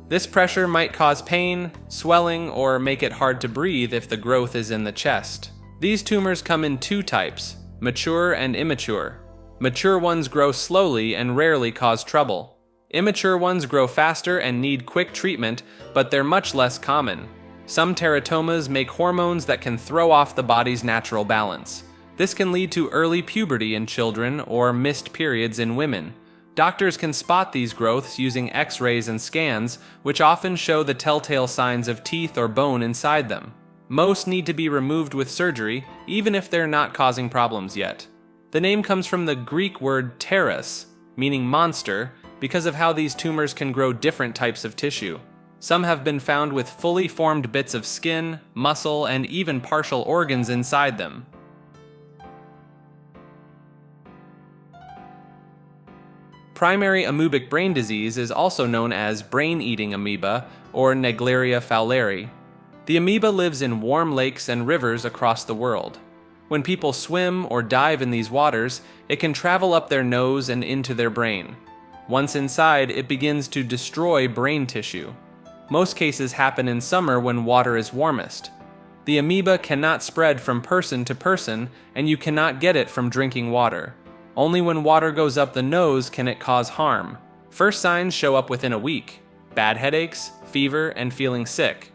[SPEAKER 2] This pressure might cause pain, swelling, or make it hard to breathe if the growth is in the chest. These tumors come in two types, mature and immature. Mature ones grow slowly and rarely cause trouble. Immature ones grow faster and need quick treatment, but they're much less common. Some teratomas make hormones that can throw off the body's natural balance. This can lead to early puberty in children or missed periods in women. Doctors can spot these growths using X-rays and scans, which often show the telltale signs of teeth or bone inside them. Most need to be removed with surgery, even if they're not causing problems yet. The name comes from the Greek word teras, meaning monster, because of how these tumors can grow different types of tissue. Some have been found with fully formed bits of skin, muscle, and even partial organs inside them. Primary amoebic brain disease is also known as brain-eating amoeba, or Naegleria fowleri. The amoeba lives in warm lakes and rivers across the world. When people swim or dive in these waters, it can travel up their nose and into their brain. Once inside, it begins to destroy brain tissue. Most cases happen in summer when water is warmest. The amoeba cannot spread from person to person, and you cannot get it from drinking water. Only when water goes up the nose can it cause harm. First signs show up within a week: bad headaches, fever, and feeling sick.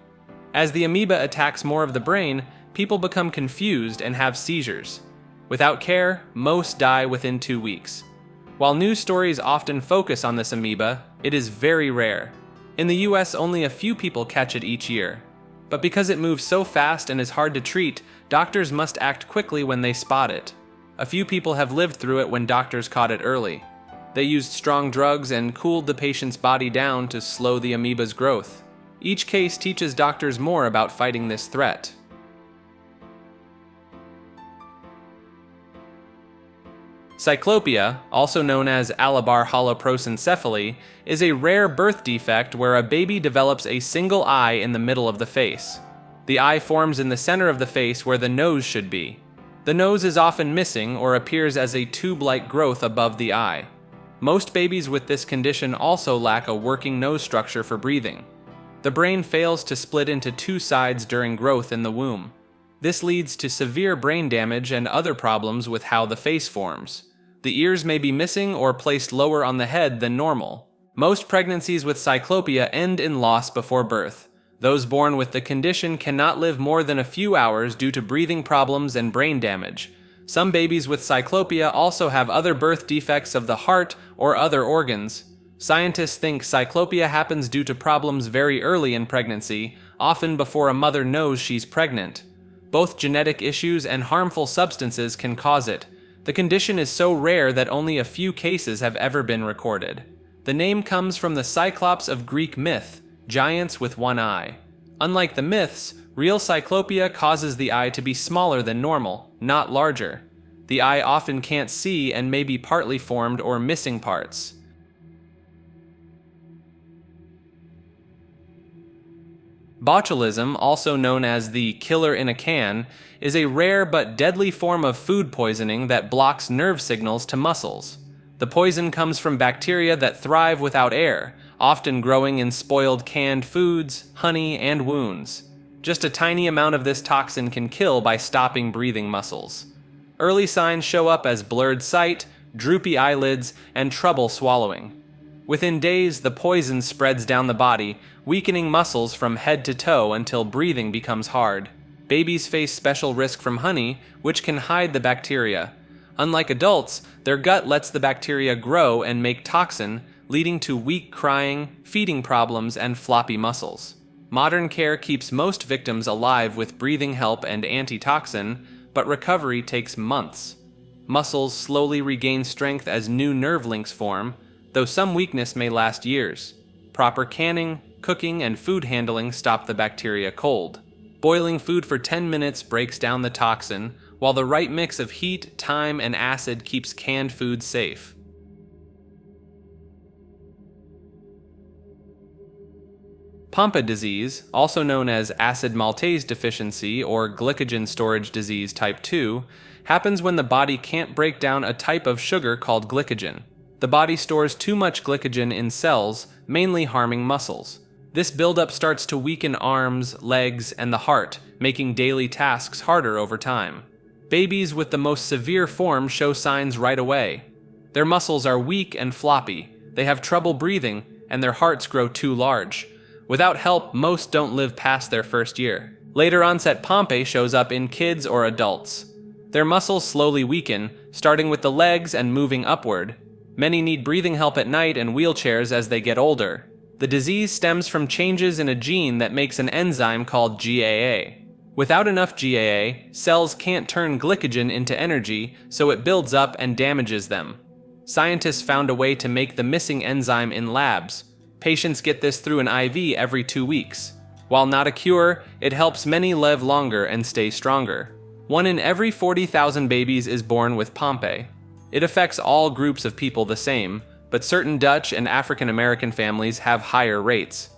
[SPEAKER 2] As the amoeba attacks more of the brain, people become confused and have seizures. Without care, most die within 2 weeks. While news stories often focus on this amoeba, it is very rare. In the US, only a few people catch it each year. But because it moves so fast and is hard to treat, doctors must act quickly when they spot it. A few people have lived through it when doctors caught it early. They used strong drugs and cooled the patient's body down to slow the amoeba's growth. Each case teaches doctors more about fighting this threat. Cyclopia, also known as Alabar holoprosencephaly, is a rare birth defect where a baby develops a single eye in the middle of the face. The eye forms in the center of the face where the nose should be. The nose is often missing or appears as a tube-like growth above the eye. Most babies with this condition also lack a working nose structure for breathing. The brain fails to split into two sides during growth in the womb. This leads to severe brain damage and other problems with how the face forms. The ears may be missing or placed lower on the head than normal. Most pregnancies with cyclopia end in loss before birth. Those born with the condition cannot live more than a few hours due to breathing problems and brain damage. Some babies with cyclopia also have other birth defects of the heart or other organs. Scientists think cyclopia happens due to problems very early in pregnancy, often before a mother knows she's pregnant. Both genetic issues and harmful substances can cause it. The condition is so rare that only a few cases have ever been recorded. The name comes from the Cyclops of Greek myth, giants with one eye. Unlike the myths, real cyclopia causes the eye to be smaller than normal, not larger. The eye often can't see and may be partly formed or missing parts. Botulism, also known as the killer in a can, is a rare but deadly form of food poisoning that blocks nerve signals to muscles. The poison comes from bacteria that thrive without air, often growing in spoiled canned foods, honey, and wounds. Just a tiny amount of this toxin can kill by stopping breathing muscles. Early signs show up as blurred sight, droopy eyelids, and trouble swallowing. Within days, the poison spreads down the body, weakening muscles from head to toe until breathing becomes hard. Babies face special risk from honey, which can hide the bacteria. Unlike adults, their gut lets the bacteria grow and make toxin, leading to weak crying, feeding problems, and floppy muscles. Modern care keeps most victims alive with breathing help and antitoxin, but recovery takes months. Muscles slowly regain strength as new nerve links form, though some weakness may last years. Proper canning, cooking, and food handling stop the bacteria cold. Boiling food for 10 minutes breaks down the toxin, while the right mix of heat, thyme, and acid keeps canned foods safe. Pompe disease, also known as acid maltase deficiency or glycogen storage disease type 2, happens when the body can't break down a type of sugar called glycogen. The body stores too much glycogen in cells, mainly harming muscles. This buildup starts to weaken arms, legs, and the heart, making daily tasks harder over time. Babies with the most severe form show signs right away. Their muscles are weak and floppy, they have trouble breathing, and their hearts grow too large. Without help, most don't live past their first year. Later onset Pompe shows up in kids or adults. Their muscles slowly weaken, starting with the legs and moving upward. Many need breathing help at night and wheelchairs as they get older. The disease stems from changes in a gene that makes an enzyme called GAA. Without enough GAA, cells can't turn glycogen into energy, so it builds up and damages them. Scientists found a way to make the missing enzyme in labs. Patients get this through an IV every 2 weeks. While not a cure, it helps many live longer and stay stronger. 1 in every 40,000 babies is born with Pompe. It affects all groups of people the same, but certain Dutch and African American families have higher rates.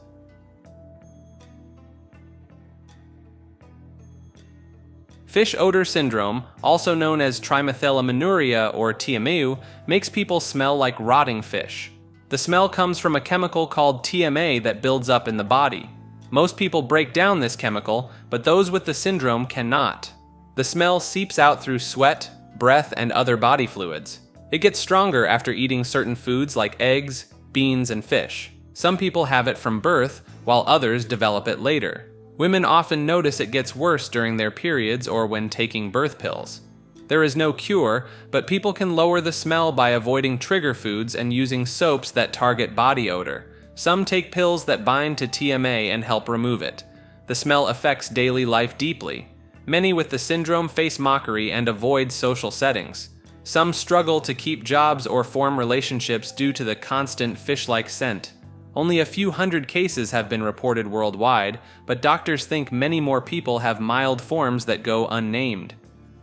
[SPEAKER 2] Fish odor syndrome, also known as trimethylaminoria or TMAO, makes people smell like rotting fish. The smell comes from a chemical called TMA that builds up in the body. Most people break down this chemical, but those with the syndrome cannot. The smell seeps out through sweat, breath, and other body fluids. It gets stronger after eating certain foods like eggs, beans, and fish. Some people have it from birth, while others develop it later. Women often notice it gets worse during their periods or when taking birth pills. There is no cure, but people can lower the smell by avoiding trigger foods and using soaps that target body odor. Some take pills that bind to TMA and help remove it. The smell affects daily life deeply. Many with the syndrome face mockery and avoid social settings. Some struggle to keep jobs or form relationships due to the constant fish-like scent. Only a few hundred cases have been reported worldwide, but doctors think many more people have mild forms that go unnamed.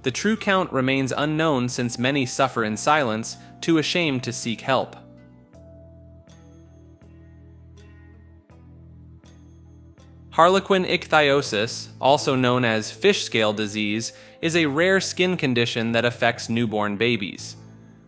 [SPEAKER 2] The true count remains unknown since many suffer in silence, too ashamed to seek help. Harlequin ichthyosis, also known as fish scale disease, is a rare skin condition that affects newborn babies.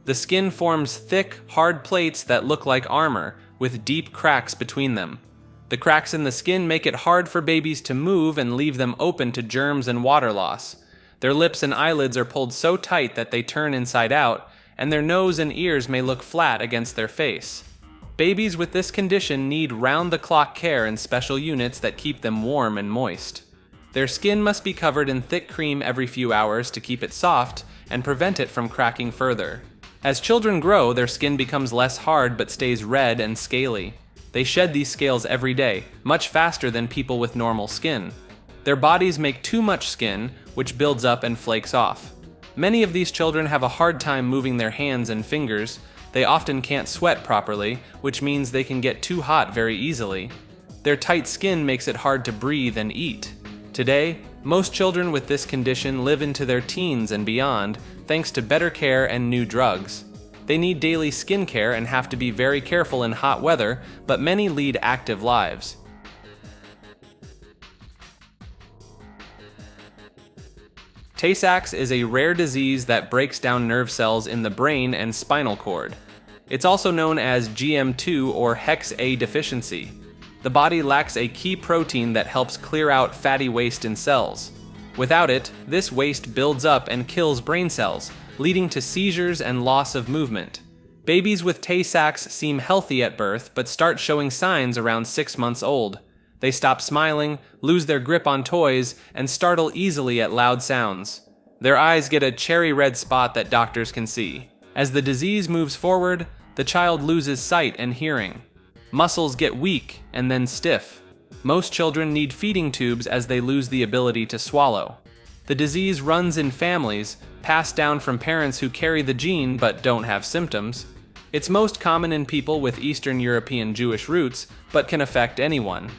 [SPEAKER 2] The skin forms thick, hard plates that look like armor, with deep cracks between them. The cracks in the skin make it hard for babies to move and leave them open to germs and water loss. Their lips and eyelids are pulled so tight that they turn inside out, and their nose and ears may look flat against their face. Babies with this condition need round-the-clock care in special units that keep them warm and moist. Their skin must be covered in thick cream every few hours to keep it soft and prevent it from cracking further. As children grow, their skin becomes less hard but stays red and scaly. They shed these scales every day, much faster than people with normal skin. Their bodies make too much skin, which builds up and flakes off. Many of these children have a hard time moving their hands and fingers. They often can't sweat properly, which means they can get too hot very easily. Their tight skin makes it hard to breathe and eat. Today, most children with this condition live into their teens and beyond, thanks to better care and new drugs. They need daily skin care and have to be very careful in hot weather, but many lead active lives. Tay-Sachs is a rare disease that breaks down nerve cells in the brain and spinal cord. It's also known as GM2 or Hex A deficiency. The body lacks a key protein that helps clear out fatty waste in cells. Without it, this waste builds up and kills brain cells, leading to seizures and loss of movement. Babies with Tay-Sachs seem healthy at birth but start showing signs around 6 months old. They stop smiling, lose their grip on toys, and startle easily at loud sounds. Their eyes get a cherry red spot that doctors can see. As the disease moves forward, the child loses sight and hearing. Muscles get weak and then stiff. Most children need feeding tubes as they lose the ability to swallow. The disease runs in families, passed down from parents who carry the gene but don't have symptoms. It's most common in people with Eastern European Jewish roots, but can affect anyone.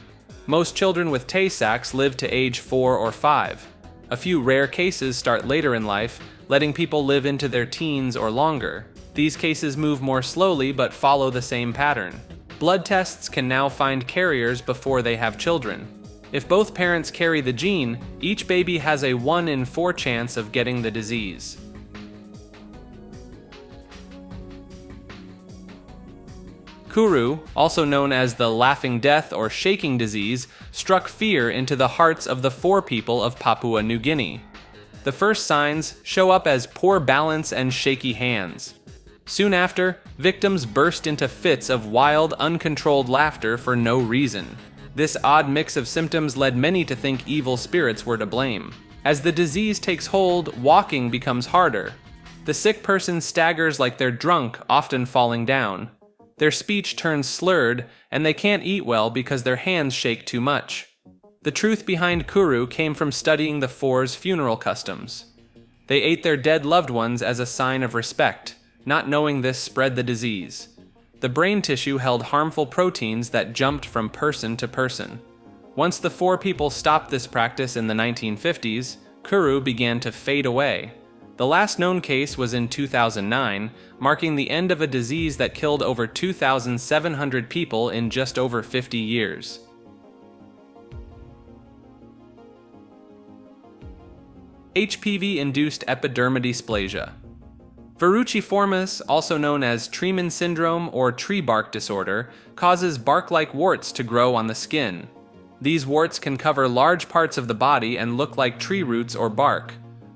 [SPEAKER 2] Most children with Tay-Sachs live to age 4 or 5. A few rare cases start later in life, letting people live into their teens or longer. These cases move more slowly but follow the same pattern. Blood tests can now find carriers before they have children. If both parents carry the gene, each baby has a 1 in 4 chance of getting the disease. Kuru, also known as the laughing death or shaking disease, struck fear into the hearts of the 4 people of Papua New Guinea. The first signs show up as poor balance and shaky hands. Soon after, victims burst into fits of wild, uncontrolled laughter for no reason. This odd mix of symptoms led many to think evil spirits were to blame. As the disease takes hold, walking becomes harder. The sick person staggers like they're drunk, often falling down. Their speech turns slurred, and they can't eat well because their hands shake too much. The truth behind Kuru came from studying the 4's funeral customs. They ate their dead loved ones as a sign of respect. Not knowing this spread the disease. The brain tissue held harmful proteins that jumped from person to person. Once the 4 people stopped this practice in the 1950s, Kuru began to fade away. The last known case was in 2009, marking the end of a disease that killed over 2,700 people in just over 50 years. HPV-induced epidermodysplasia. Verruciformis, also known as Treeman syndrome or tree bark disorder, causes bark-like warts to grow on the skin. These warts can cover large parts of the body and look like tree roots or bark.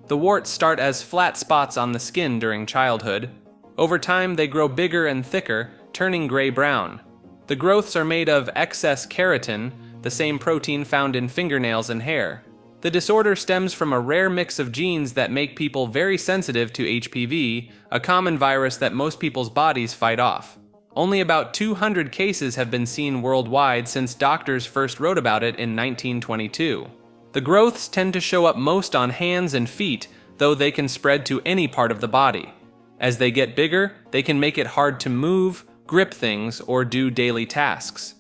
[SPEAKER 2] The warts start as flat spots on the skin during childhood. Over time, they grow bigger and thicker, turning gray-brown. The growths are made of excess keratin, the same protein found in fingernails and hair. The disorder stems from a rare mix of genes that make people very sensitive to HPV, a common virus that most people's bodies fight off. Only about 200 cases have been seen worldwide since doctors first wrote about it in 1922. The growths tend to show up most on hands and feet, though they can spread to any part of the body. As they get bigger, they can make it hard to move, grip things, or do daily tasks.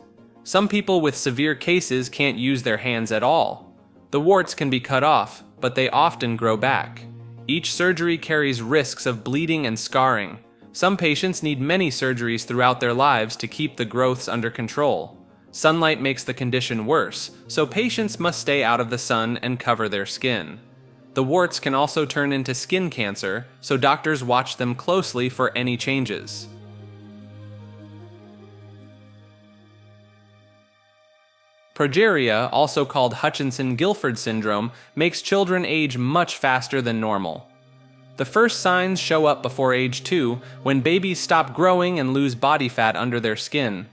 [SPEAKER 2] Some people with severe cases can't use their hands at all. The warts can be cut off, but they often grow back. Each surgery carries risks of bleeding and scarring. Some patients need many surgeries throughout their lives to keep the growths under control. Sunlight makes the condition worse, so patients must stay out of the sun and cover their skin. The warts can also turn into skin cancer, so doctors watch them closely for any changes. Progeria, also called Hutchinson-Gilford syndrome, makes children age much faster than normal. The first signs show up before age 2, when babies stop growing and lose body fat under their skin.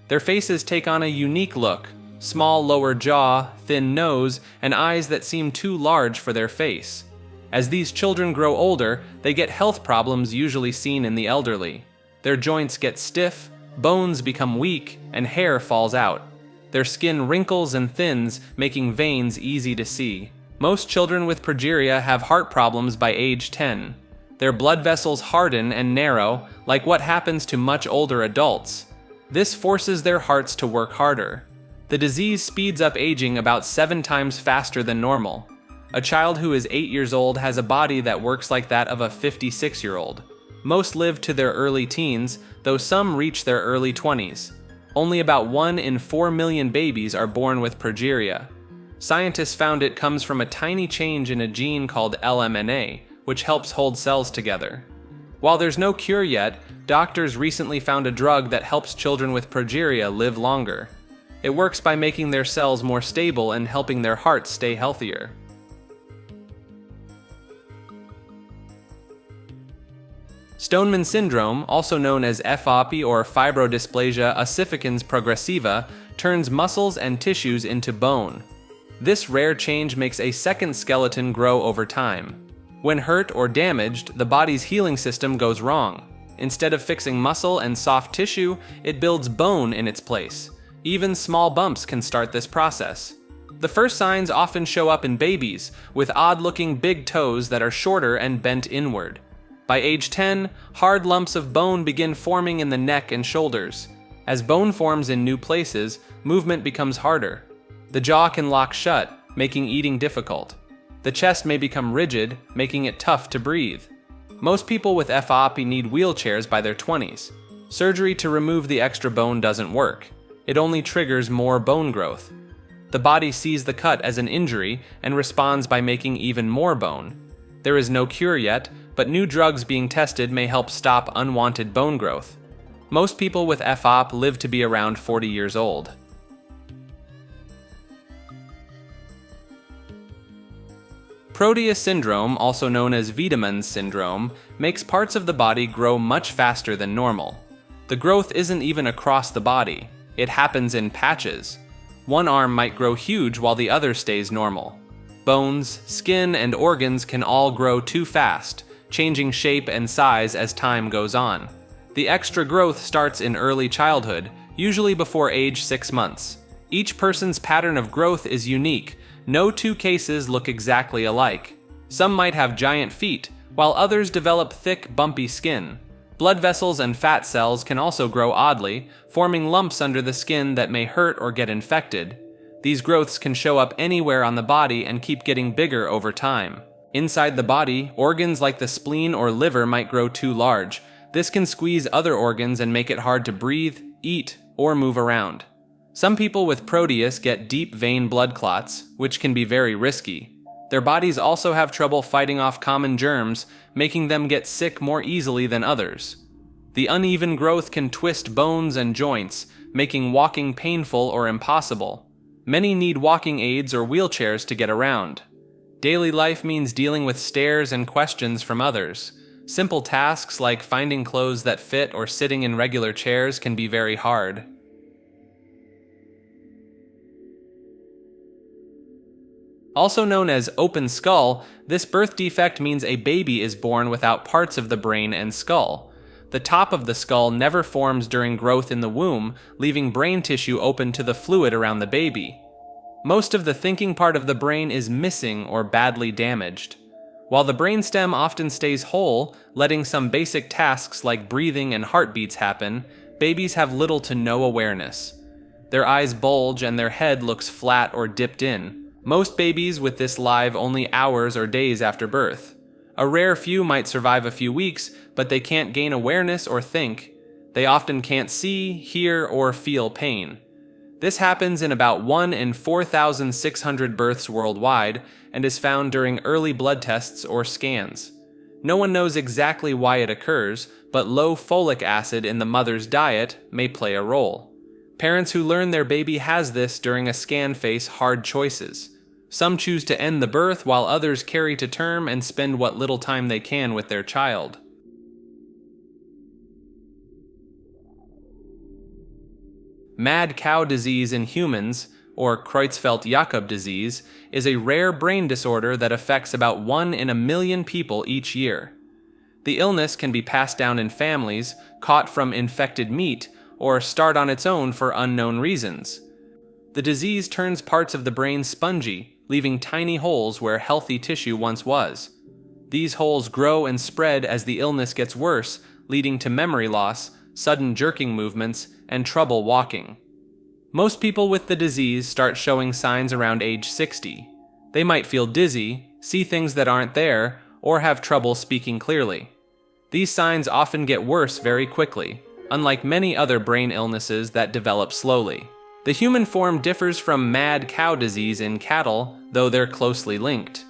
[SPEAKER 2] Their faces take on a unique look: small lower jaw, thin nose, and eyes that seem too large for their face. As these children grow older, they get health problems usually seen in the elderly. Their joints get stiff, bones become weak, and hair falls out. Their skin wrinkles and thins, making veins easy to see. Most children with progeria have heart problems by age 10. Their blood vessels harden and narrow, like what happens to much older adults. This forces their hearts to work harder. The disease speeds up aging about 7 times faster than normal. A child who is 8 years old has a body that works like that of a 56-year-old. Most live to their early teens, though some reach their early 20s. Only about 1 in 4 million babies are born with progeria. Scientists found it comes from a tiny change in a gene called LMNA, which helps hold cells together. While there's no cure yet, doctors recently found a drug that helps children with progeria live longer. It works by making their cells more stable and helping their hearts stay healthier. Stoneman syndrome, also known as FOPI or fibrodysplasia ossificans progressiva, turns muscles and tissues into bone. This rare change makes a second skeleton grow over time. When hurt or damaged, the body's healing system goes wrong. Instead of fixing muscle and soft tissue, it builds bone in its place. Even small bumps can start this process. The first signs often show up in babies, with odd-looking big toes that are shorter and bent inward. By age 10, hard lumps of bone begin forming in the neck and shoulders. As bone forms in new places, movement becomes harder. The jaw can lock shut, making eating difficult. The chest may become rigid, making it tough to breathe. Most people with FOP need wheelchairs by their 20s. Surgery to remove the extra bone doesn't work. It only triggers more bone growth. The body sees the cut as an injury and responds by making even more bone. There is no cure yet, but new drugs being tested may help stop unwanted bone growth. Most people with FOP live to be around 40 years old. Prader-Willi syndrome, also known as Wiedemann's syndrome, makes parts of the body grow much faster than normal. The growth isn't even across the body. It happens in patches. One arm might grow huge while the other stays normal. Bones, skin, and organs can all grow too fast, changing shape and size as time goes on. The extra growth starts in early childhood, usually before age 6 months. Each person's pattern of growth is unique. No two cases look exactly alike. Some might have giant feet, while others develop thick, bumpy skin. Blood vessels and fat cells can also grow oddly, forming lumps under the skin that may hurt or get infected. These growths can show up anywhere on the body and keep getting bigger over time. Inside the body, organs like the spleen or liver might grow too large. This can squeeze other organs and make it hard to breathe, eat, or move around. Some people with Proteus get deep vein blood clots, which can be very risky. Their bodies also have trouble fighting off common germs, making them get sick more easily than others. The uneven growth can twist bones and joints, making walking painful or impossible. Many need walking aids or wheelchairs to get around. Daily life means dealing with stares and questions from others. Simple tasks like finding clothes that fit or sitting in regular chairs can be very hard. Also known as open skull, this birth defect means a baby is born without parts of the brain and skull. The top of the skull never forms during growth in the womb, leaving brain tissue open to the fluid around the baby. Most of the thinking part of the brain is missing or badly damaged. While the brainstem often stays whole, letting some basic tasks like breathing and heartbeats happen, babies have little to no awareness. Their eyes bulge and their head looks flat or dipped in. Most babies with this live only hours or days after birth. A rare few might survive a few weeks, but they can't gain awareness or think. They often can't see, hear, or feel pain. This happens in about 1 in 4,600 births worldwide and is found during early blood tests or scans. No one knows exactly why it occurs, but low folic acid in the mother's diet may play a role. Parents who learn their baby has this during a scan face hard choices. Some choose to end the birth while others carry to term and spend what little time they can with their child. Mad cow disease in humans, or Creutzfeldt-Jakob disease, is a rare brain disorder that affects about 1 in a million people each year. The illness can be passed down in families, caught from infected meat, or start on its own for unknown reasons. The disease turns parts of the brain spongy, leaving tiny holes where healthy tissue once was. These holes grow and spread as the illness gets worse, leading to memory loss, sudden jerking movements, and trouble walking. Most people with the disease start showing signs around age 60. They might feel dizzy, see things that aren't there, or have trouble speaking clearly. These signs often get worse very quickly, unlike many other brain illnesses that develop slowly. The human form differs from mad cow disease in cattle, though they're closely linked.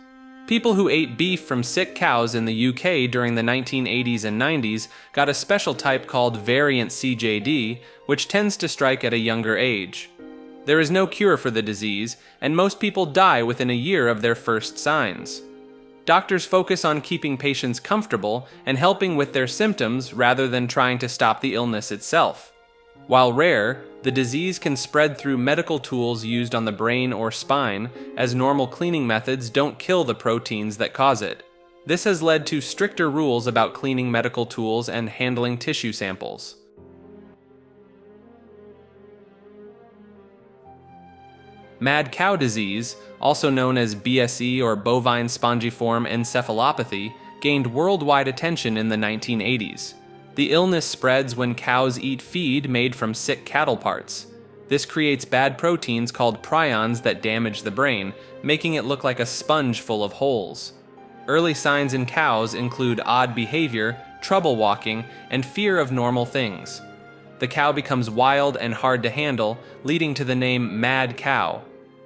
[SPEAKER 2] People who ate beef from sick cows in the UK during the 1980s and 90s got a special type called variant CJD, which tends to strike at a younger age. There is no cure for the disease, and most people die within a year of their first signs. Doctors focus on keeping patients comfortable and helping with their symptoms rather than trying to stop the illness itself. While rare, the disease can spread through medical tools used on the brain or spine, as normal cleaning methods don't kill the proteins that cause it. This has led to stricter rules about cleaning medical tools and handling tissue samples. Mad cow disease, also known as BSE or bovine spongiform encephalopathy, gained worldwide attention in the 1980s. The illness spreads when cows eat feed made from sick cattle parts. This creates bad proteins called prions that damage the brain, making it look like a sponge full of holes. Early signs in cows include odd behavior, trouble walking, and fear of normal things. The cow becomes wild and hard to handle, leading to the name mad cow.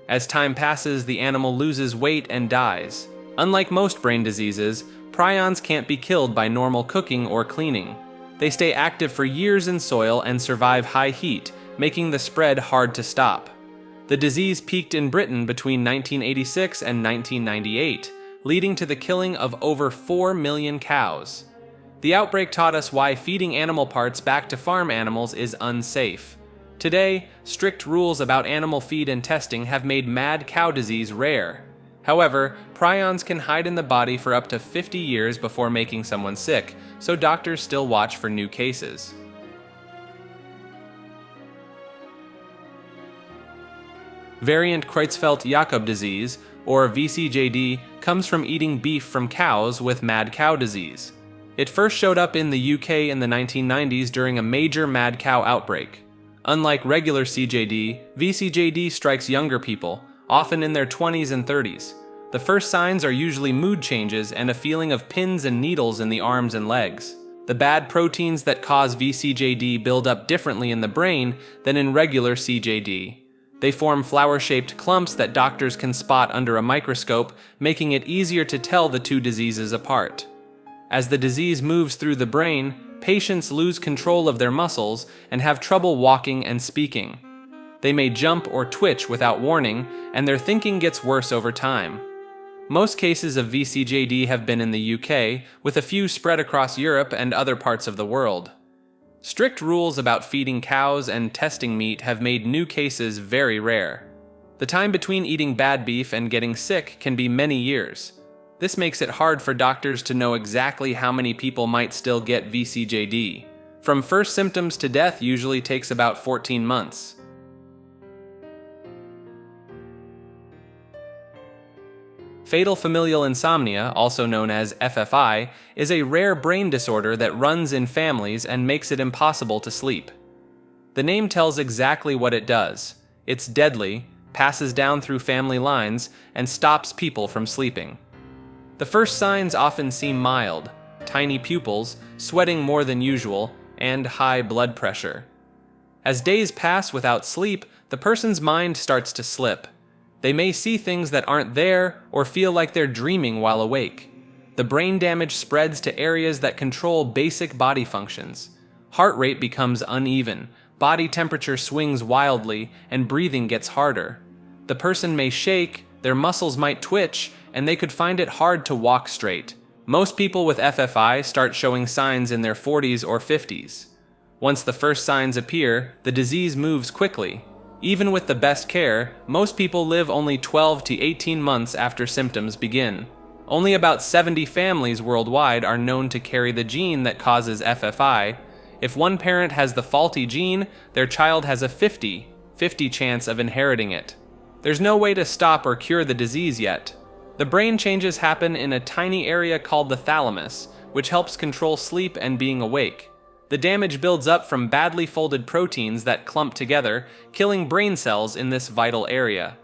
[SPEAKER 2] As time passes, the animal loses weight and dies. Unlike most brain diseases, prions can't be killed by normal cooking or cleaning. They stay active for years in soil and survive high heat, making the spread hard to stop. The disease peaked in Britain between 1986 and 1998, leading to the killing of over 4 million cows. The outbreak taught us why feeding animal parts back to farm animals is unsafe. Today, strict rules about animal feed and testing have made mad cow disease rare. However, prions can hide in the body for up to 50 years before making someone sick, so doctors still watch for new cases. Variant Creutzfeldt-Jakob disease, or VCJD, comes from eating beef from cows with mad cow disease. It first showed up in the UK in the 1990s during a major mad cow outbreak. Unlike regular CJD, VCJD strikes younger people, often in their 20s and 30s. The first signs are usually mood changes and a feeling of pins and needles in the arms and legs. The bad proteins that cause VCJD build up differently in the brain than in regular CJD. They form flower-shaped clumps that doctors can spot under a microscope, making it easier to tell the two diseases apart. As the disease moves through the brain, patients lose control of their muscles and have trouble walking and speaking. They may jump or twitch without warning, and their thinking gets worse over time. Most cases of VCJD have been in the UK, with a few spread across Europe and other parts of the world. Strict rules about feeding cows and testing meat have made new cases very rare. The time between eating bad beef and getting sick can be many years. This makes it hard for doctors to know exactly how many people might still get VCJD. From first symptoms to death usually takes about 14 months. Fatal familial insomnia, also known as FFI, is a rare brain disorder that runs in families and makes it impossible to sleep. The name tells exactly what it does. It's deadly, passes down through family lines, and stops people from sleeping. The first signs often seem mild: tiny pupils, sweating more than usual, and high blood pressure. As days pass without sleep, the person's mind starts to slip. They may see things that aren't there or feel like they're dreaming while awake. The brain damage spreads to areas that control basic body functions. Heart rate becomes uneven, body temperature swings wildly, and breathing gets harder. The person may shake, their muscles might twitch, and they could find it hard to walk straight. Most people with FFI start showing signs in their 40s or 50s. Once the first signs appear, the disease moves quickly. Even with the best care, most people live only 12 to 18 months after symptoms begin. Only about 70 families worldwide are known to carry the gene that causes FFI. If one parent has the faulty gene, their child has a 50/50 chance of inheriting it. There's no way to stop or cure the disease yet. The brain changes happen in a tiny area called the thalamus, which helps control sleep and being awake. The damage builds up from badly folded proteins that clump together, killing brain cells in this vital area.